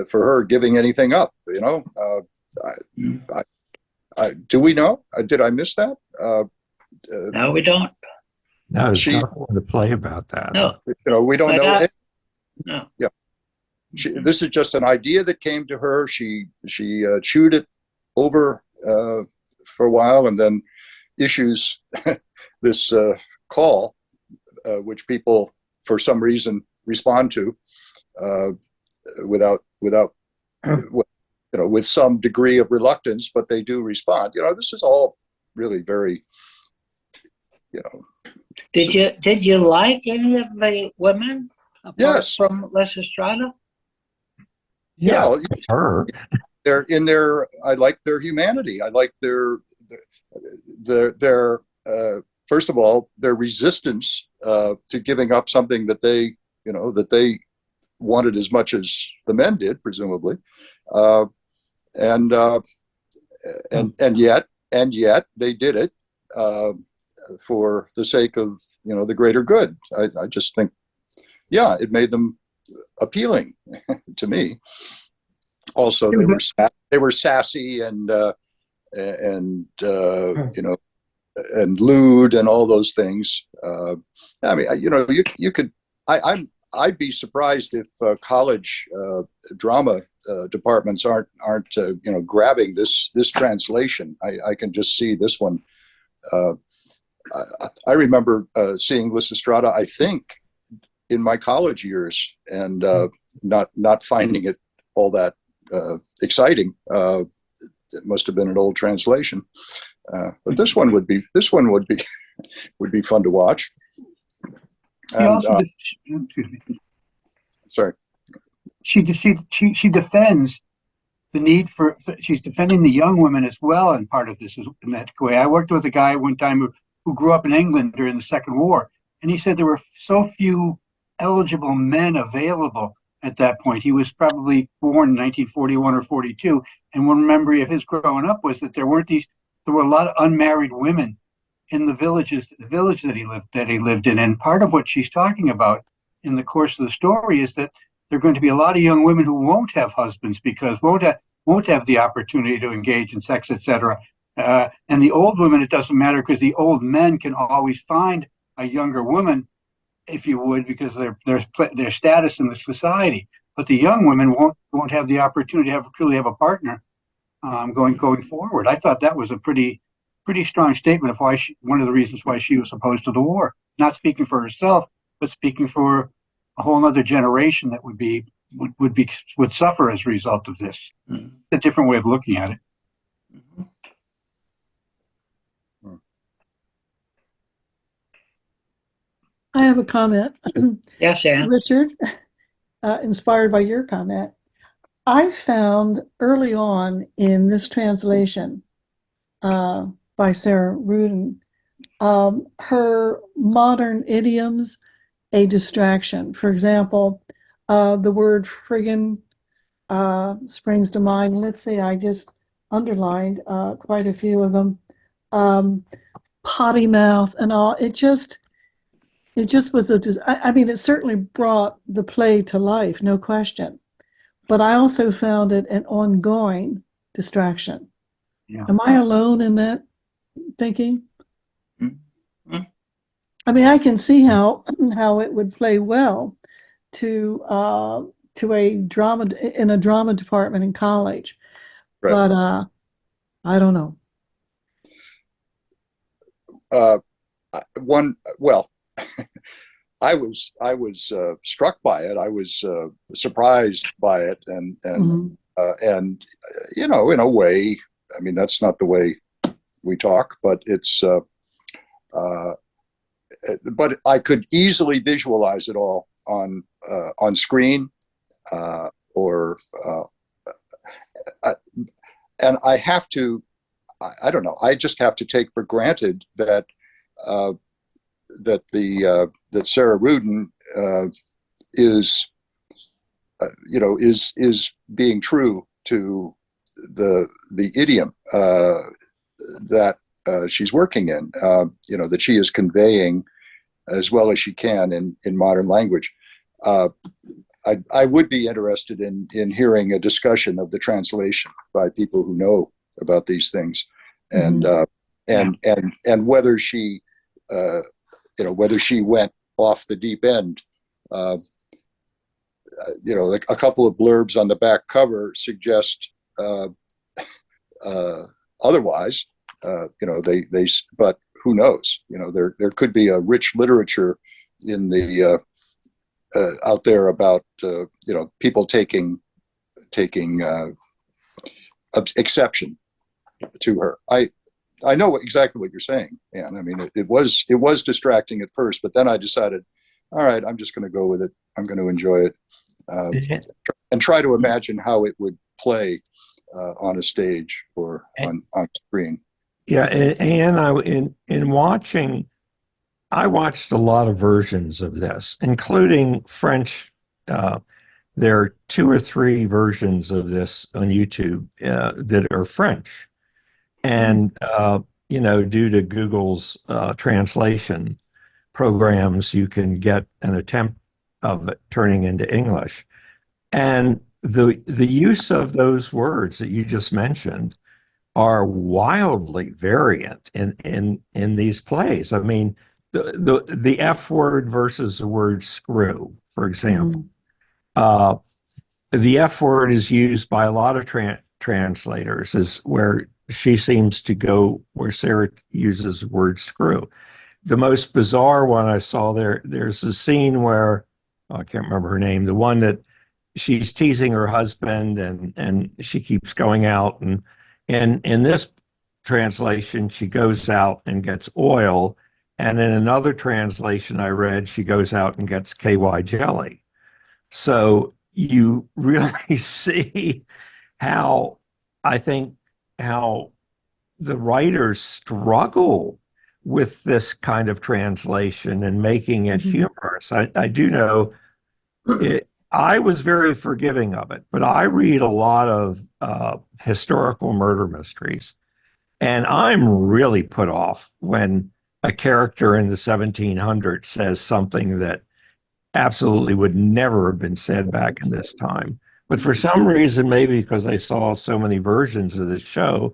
for her giving anything up. Do we know? Did I miss that? No, we don't. No, there's nothing to play about that. No, we don't know. No. Yeah. This is just an idea that came to her. She chewed it over for a while, and then issues this call, which people, for some reason, respond to without with some degree of reluctance, but they do respond. This is all really very, Did you like any of the women? Yes. From Lysistrata? Yeah, her. They're in their. I like their humanity. I like their first of all, their resistance to giving up something that they wanted as much as the men did, presumably, and yet they did it for the sake of the greater good. I just think, it made them appealing to me. Also, they were sassy and lewd and all those things. I mean, you could. I'd be surprised if college drama departments aren't grabbing this translation. I can just see this one. I remember seeing Lysistrata, I think, in my college years, and not finding it all that exciting. It must have been an old translation, but this one would be would be fun to watch. And, sorry. She defends the need for. She's defending the young women as well, and part of this is in that way. I worked with a guy one time who grew up in England during the Second War, and he said there were so few eligible men available at that point. He was probably born in 1941 or 42, and one memory of his growing up was that there were a lot of unmarried women in the village that he lived in. And part of what she's talking about in the course of the story is that there are going to be a lot of young women who won't have husbands because won't have the opportunity to engage in sex, etc. And the old women, it doesn't matter because the old men can always find a younger woman if you would, because of their status in the society. But the young women won't have the opportunity to truly have a partner going forward. I thought that was a pretty strong statement of why one of the reasons why she was opposed to the war. Not speaking for herself, but speaking for a whole other generation that would suffer as a result of this. Mm-hmm. A different way of looking at it. Mm-hmm. I have a comment. Yes, Anne. Richard, inspired by your comment. I found early on in this translation by Sarah Rudin, her modern idioms a distraction. For example, the word friggin springs to mind. Let's see, I just underlined quite a few of them. Potty mouth and all. It just was I mean, it certainly brought the play to life, no question. But I also found it an ongoing distraction. Yeah. Am I alone in that thinking? Mm-hmm. I mean, I can see how it would play well to a drama in a drama department in college, Right. but I don't know. I was struck by it. I was surprised by it, and you know, in a way, I mean, that's not the way we talk, but it's. But I could easily visualize it all on screen, and I have to. I don't know. I just have to take for granted that that Sarah Rudin is being true to the idiom that she's working in. That she is conveying as well as she can in modern language. I would be interested in hearing a discussion of the translation by people who know about these things, and whether she whether she went off the deep end. Like a couple of blurbs on the back cover suggest otherwise. But who knows? There could be a rich literature in the out there about people taking exception to her. I know exactly what you're saying, Anne. I mean, it was distracting at first, but then I decided, all right, I'm just going to go with it. I'm going to enjoy it, and try to imagine how it would play on a stage or on screen. Yeah, and in watching, I watched a lot of versions of this, including French. There are 2 or 3 versions of this on YouTube that are French. And, due to Google's translation programs, you can get an attempt of it turning into English. And the use of those words that you just mentioned are wildly variant in these plays. I mean, the F word versus the word screw, for example. The F word is used by a lot of translators as where she seems to go where Sarah uses the word screw. The most bizarre one I saw there's a scene where, I can't remember her name, the one that she's teasing her husband and she keeps going out, and in this translation, she goes out and gets oil. And in another translation I read, she goes out and gets KY jelly. So you really see how the writers struggle with this kind of translation and making it humorous. I do know it. I was very forgiving of it, but I read a lot of historical murder mysteries, and I'm really put off when a character in the 1700s says something that absolutely would never have been said back in this time. But for some reason, maybe because I saw so many versions of this show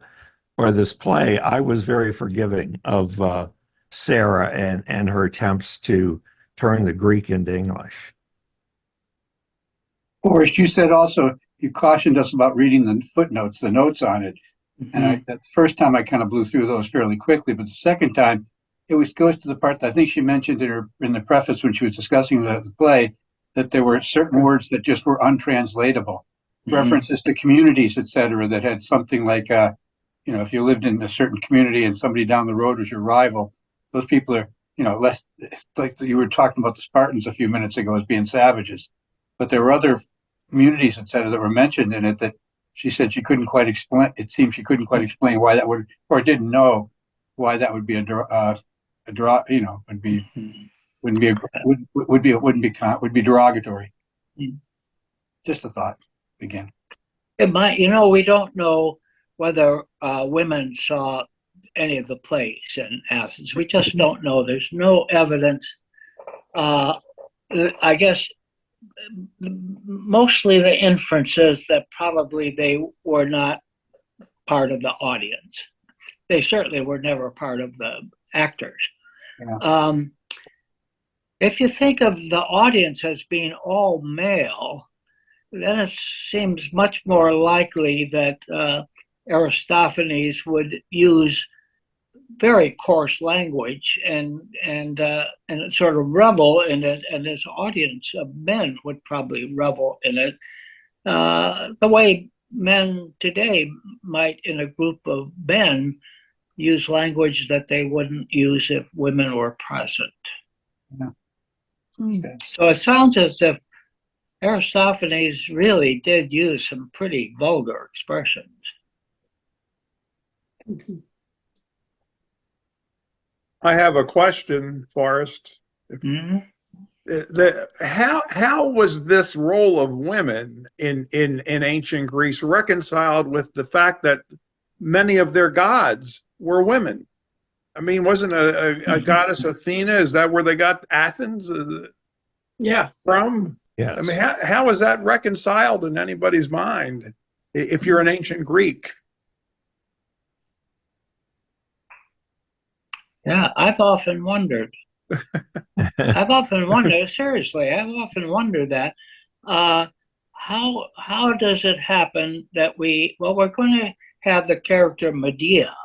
or this play, I was very forgiving of Sarah and her attempts to turn the Greek into English. Or as you said also, you cautioned us about reading the footnotes, the notes on it. And that's the first time I kind of blew through those fairly quickly. But the second time, goes to the part that I think she mentioned in the preface when she was discussing the play, that there were certain words that just were untranslatable. References to communities, etc., that had something like, if you lived in a certain community and somebody down the road was your rival, those people are, less like you were talking about the Spartans a few minutes ago as being savages. But there were other communities, etc., that were mentioned in it that she said she couldn't quite explain. It seemed she couldn't quite explain why that would, or didn't know why that would be would be derogatory. Just a thought again. It might, we don't know whether women saw any of the plays in Athens. We just don't know. There's no evidence. I guess mostly the inference is that probably they were not part of the audience. They certainly were never part of the actors. Yeah. If you think of the audience as being all male, then it seems much more likely that Aristophanes would use very coarse language and sort of revel in it, and his audience of men would probably revel in it, the way men today might, in a group of men, use language that they wouldn't use if women were present. Yeah. So it sounds as if Aristophanes really did use some pretty vulgar expressions. I have a question, Forrest. How was this role of women in ancient Greece reconciled with the fact that many of their gods were women? I mean, wasn't a goddess Athena? Is that where they got Athens from? Yes. I mean, how is that reconciled in anybody's mind if you're an ancient Greek? Yeah, I've often wondered. Seriously, I've often wondered that. How does it happen that we're going to have the character Medea,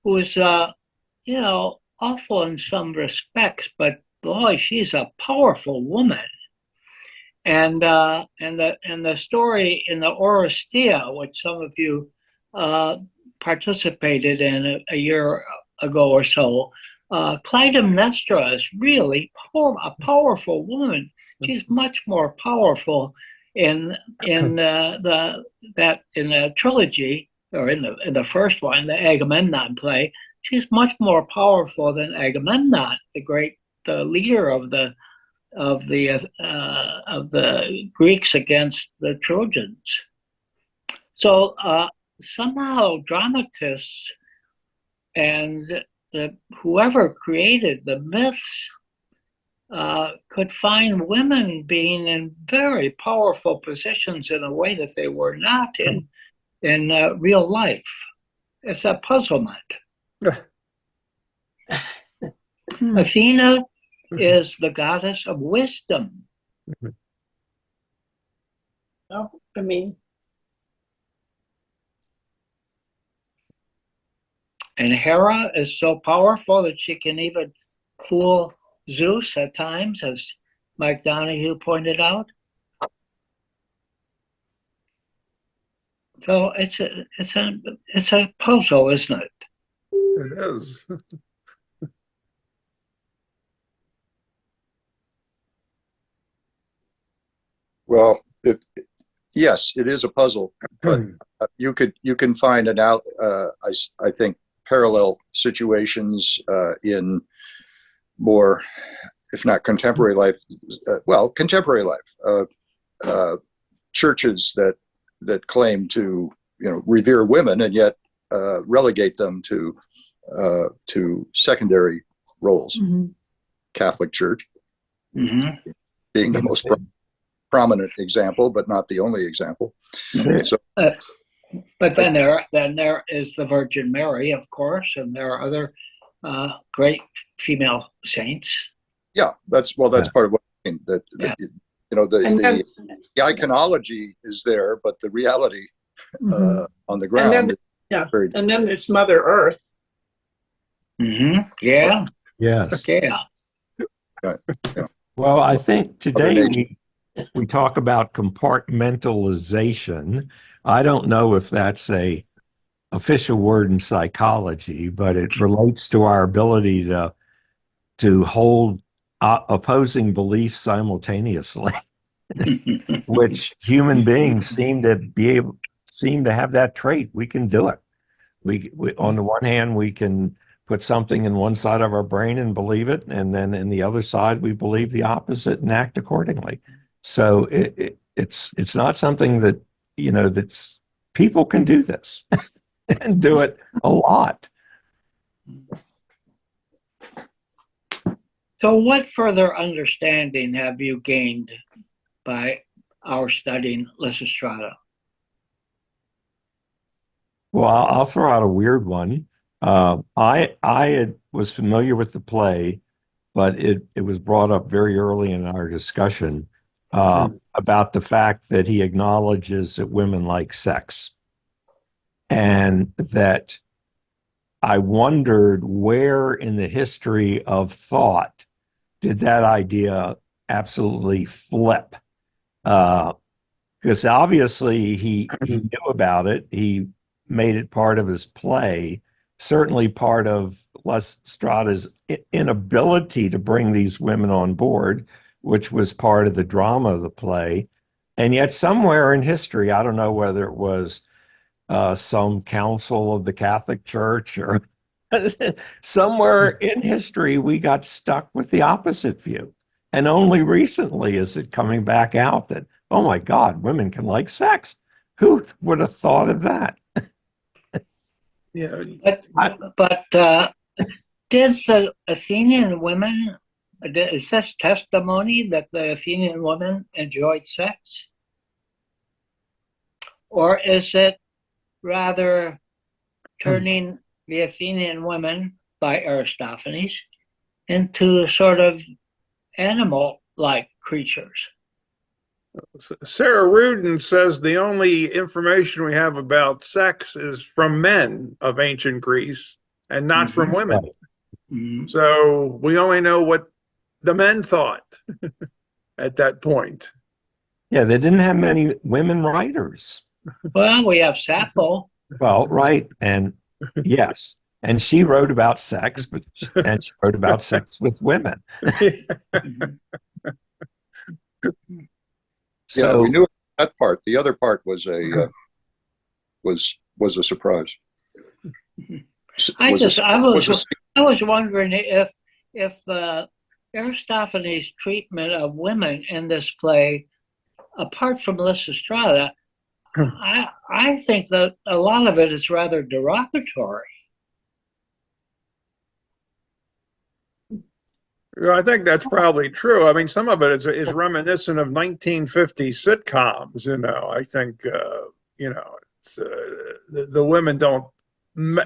who is, awful in some respects, but boy, she's a powerful woman. And the story in the Oresteia, which some of you participated in a year ago or so, Clytemnestra is really a powerful woman. She's much more powerful in the trilogy, or in the first one, the Agamemnon play. She's much more powerful than Agamemnon, the leader of the Greeks against the Trojans. So somehow dramatists and whoever created the myths could find women being in very powerful positions in a way that they were not in real life. It's a puzzlement. Athena is the goddess of wisdom. Oh, I mean, and Hera is so powerful that she can even fool Zeus at times, as Mike Donahue pointed out. So it's a puzzle, isn't it? It is. Well, yes, it is a puzzle, but you can find I think, parallel situations in more, if not contemporary life, contemporary life, churches that claim to revere women and yet relegate them to secondary roles. Mm-hmm. Catholic Church being the most prominent example, but not the only example. So, but then there is the Virgin Mary, of course, and there are other great female saints. Yeah, that's part of what I mean. Yeah. The iconology is there, but the reality on the ground. And then there's Mother Earth. Mm-hmm. Yeah. Yes. Yeah. Right. Yeah. Well, I think today we talk about compartmentalization. I don't know if that's a official word in psychology, but it relates to our ability to hold opposing beliefs simultaneously, which human beings seem to have that trait. We can do it. We on the one hand, we can put something in one side of our brain and believe it, and then in the other side, we believe the opposite and act accordingly. So it's not something that that's people can do this and do it a lot. So what further understanding have you gained by our studying Lysistrata? Well, I'll throw out a weird one. I was familiar with the play, but it was brought up very early in our discussion about the fact that he acknowledges that women like sex, and that I wondered where in the history of thought did that idea absolutely flip. Because obviously he knew about it. He made it part of his play, certainly part of Lysistrata's inability to bring these women on board, which was part of the drama of the play. And yet somewhere in history, I don't know whether it was some council of the Catholic Church or somewhere in history, we got stuck with the opposite view. And only recently is it coming back out that, oh my God, women can like sex. Who would have thought of that? Yeah. But did the Athenian women, is this testimony that the Athenian women enjoyed sex? Or is it rather turning the Athenian women by Aristophanes into sort of animal-like creatures? Sarah Rudin says the only information we have about sex is from men of ancient Greece and not from women. Mm-hmm. So we only know what the men thought at that point. Yeah, they didn't have many women writers. Well, we have Sappho. Well, right. And yes. And she wrote about sex, and she wrote about sex with women. So we knew that part. The other part was a surprise. I was wondering if Aristophanes' treatment of women in this play, apart from Lysistrata, I think that a lot of it is rather derogatory. I think that's probably true. I mean, some of it is reminiscent of 1950s sitcoms. I think it's, the women don't,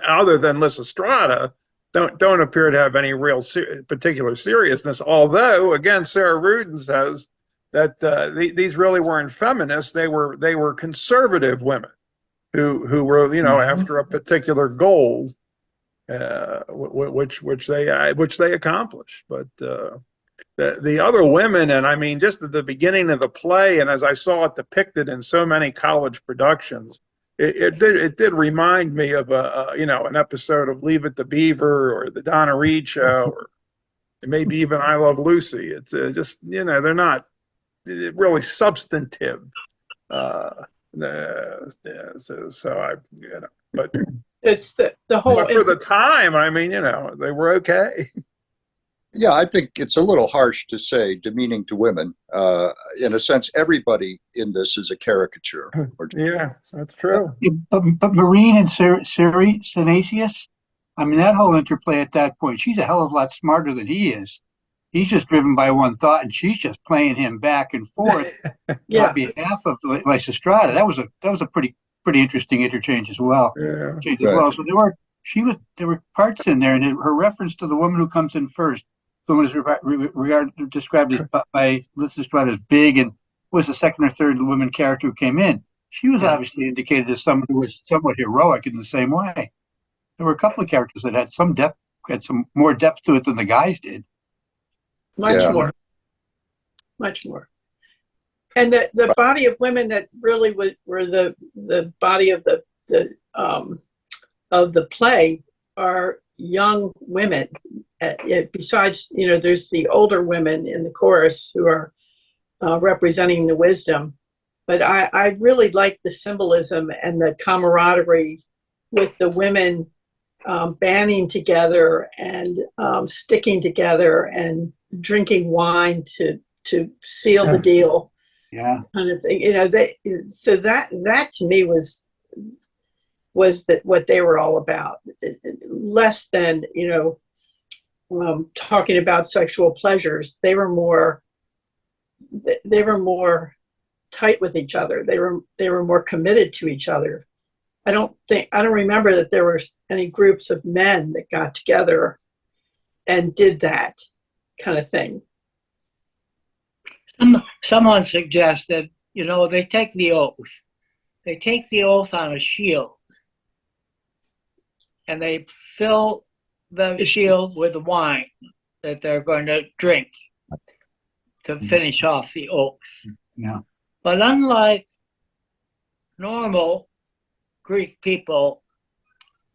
other than Lysistrata, don't appear to have any real particular seriousness. Although, again, Sarah Rudin says that these really weren't feminists; they were conservative women who were after a particular goal. Which they accomplished, but the other women, and I mean, just at the beginning of the play, and as I saw it depicted in so many college productions, it did remind me of an episode of Leave It to Beaver or the Donna Reed Show, or maybe even I Love Lucy. It's just they're not really substantive. So I but. It's the whole. But for the time, I mean, they were okay. Yeah, I think it's a little harsh to say demeaning to women. In a sense, everybody in this is a caricature. Yeah, that's true. But Marine and Synesius, I mean, that whole interplay at that point, she's a hell of a lot smarter than he is. He's just driven by one thought, and she's just playing him back and forth on behalf of Lysistrata. That was a pretty interesting interchange as well. Yeah. So there were parts in there, and her reference to the woman who comes in first, Someone is described as by Lysistrata as big and was the second or third woman character who came in. She was obviously indicated as someone who was somewhat heroic in the same way. There were a couple of characters that had some depth, had some more depth to it than the guys did. Much more. And the body of women that really were the body of the play are young women. Besides, there's the older women in the chorus who are representing the wisdom. But I really like the symbolism and the camaraderie with the women banding together and sticking together and drinking wine to seal the deal. Yeah. Kind of thing. So that to me was what they were all about. Less than, talking about sexual pleasures. They were more tight with each other. They were more committed to each other. I don't remember that there were any groups of men that got together and did that kind of thing. Someone suggested, they take the oath. They take the oath on a shield, and they fill the shield with wine that they're going to drink to finish off the oath. Yeah. But unlike normal Greek people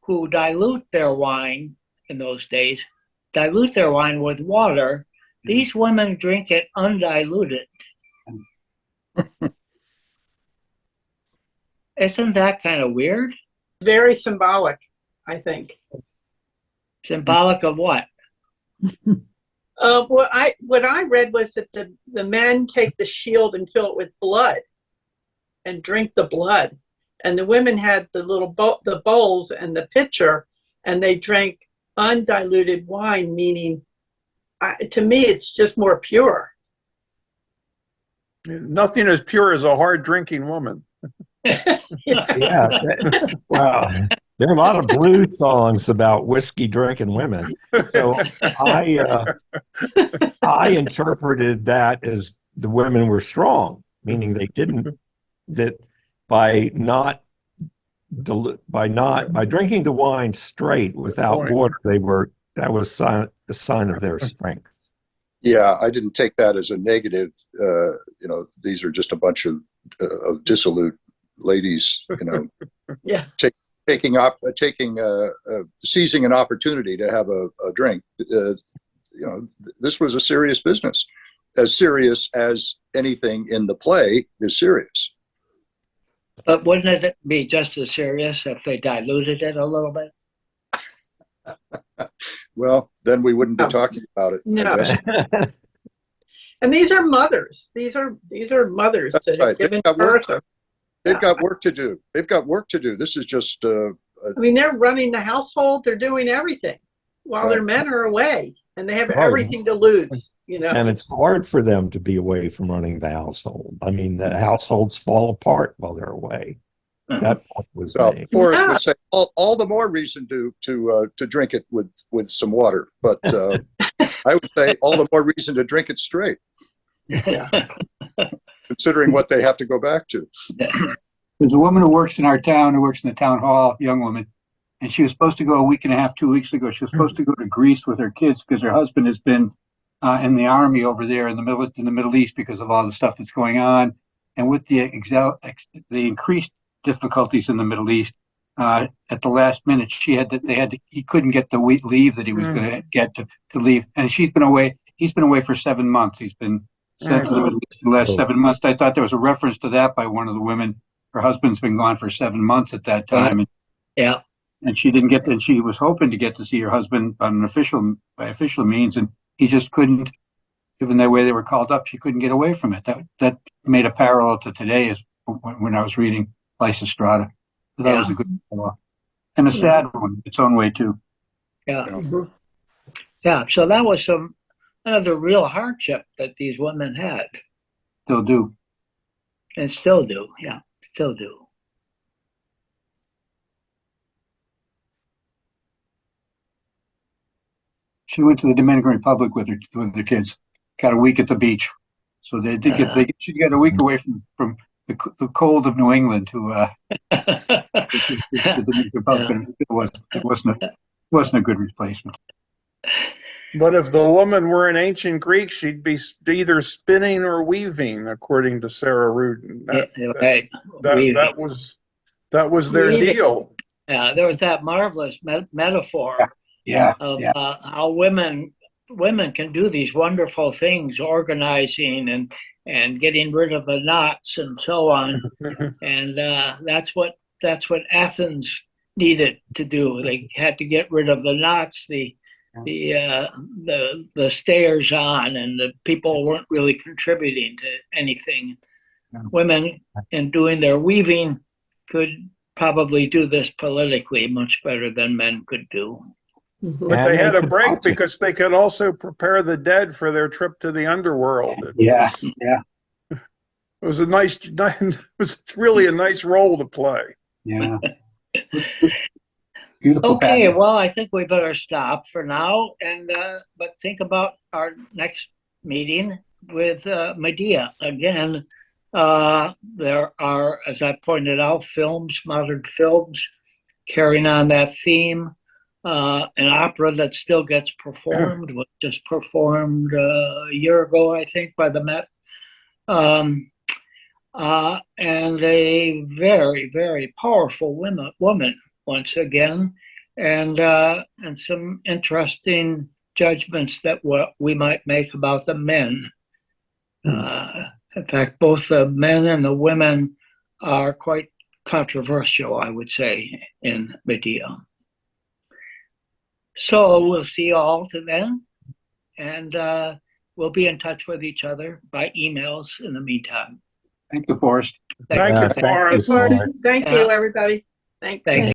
who dilute their wine in those days, dilute their wine with water, these women drink it undiluted. Isn't that kind of weird? Very symbolic, I think. Symbolic of what? What I read was that the men take the shield and fill it with blood and drink the blood. And the women had the little the bowls and the pitcher, and they drank undiluted wine, meaning, to me, it's just more pure. Nothing as pure as a hard drinking woman. Yeah. Wow. There are a lot of blues songs about whiskey drinking women. So I interpreted that as the women were strong, meaning they didn't, that by drinking the wine straight without water, that was a sign of their strength. Yeah, I didn't take that as a negative. These are just a bunch of dissolute ladies, Yeah. Seizing an opportunity to have a drink. This was a serious business, as serious as anything in the play is serious. But wouldn't it be just as serious if they diluted it a little bit? Well, then we wouldn't be talking about it. No. And these are mothers. These are mothers that have given birth. They've got work to do. This is just. They're running the household. They're doing everything while their men are away, and they have everything to lose. And it's hard for them to be away from running the household. The households fall apart while they're away. That point was made. Forrest would say all the more reason to drink it with some water, but I would say all the more reason to drink it straight. Yeah. Considering what they have to go back to. There's a woman who works in our town, who works in the town hall, young woman, and she was supposed to go a week and a half, 2 weeks ago. She was supposed to go to Greece with her kids because her husband has been in the army over there in the Middle East because of all the stuff that's going on, and with the increased difficulties in the Middle East. At the last minute, he couldn't get the leave that he was going to get to leave, and he's been away for 7 months. He's been sent to the Middle East for the last 7 months. I thought there was a reference to that by one of the women. Her husband's been gone for 7 months at that time. Yeah. And she didn't and she was hoping to get to see her husband by official means, and he just couldn't, given the way they were called up, she couldn't get away from it. That made a parallel to today when I was reading Lysistrata. So that was a good parallel. And a sad one, its own way too. Yeah. Yeah. So that was another real hardship that these women had. Still do. And still do. Yeah. Still do. She went to the Dominican Republic with her kids. Got a week at the beach, so they did get she got a week away from the cold of New England to the Dominican Republic. It wasn't a good replacement. But if the woman were in ancient Greek, she'd be either spinning or weaving, according to Sarah Rudin. Right. That was their Weaving. deal. Yeah, there was that marvelous metaphor of how women can do these wonderful things, organizing and getting rid of the knots and so on. And that's what Athens needed to do. They had to get rid of the knots, the stayers on, and the people weren't really contributing to anything. Women, in doing their weaving, could probably do this politically much better than men could do. But they had a break because they could also prepare the dead for their trip to the underworld. It was really a nice role to play. Yeah. Beautiful Okay, passage. well, I think we better stop for now, and but think about our next meeting with Medea. Again, there are, as I pointed out, modern films carrying on that theme. An opera that still gets performed, was just performed a year ago, I think, by the Met. And a very, very powerful woman once again, and some interesting judgments that we might make about the men. In fact, both the men and the women are quite controversial, I would say, in Medea. So we'll see you all to then, and we'll be in touch with each other by emails in the meantime. Thank you, Forrest. Thank you, Forrest. Thank you, everybody. Thank you.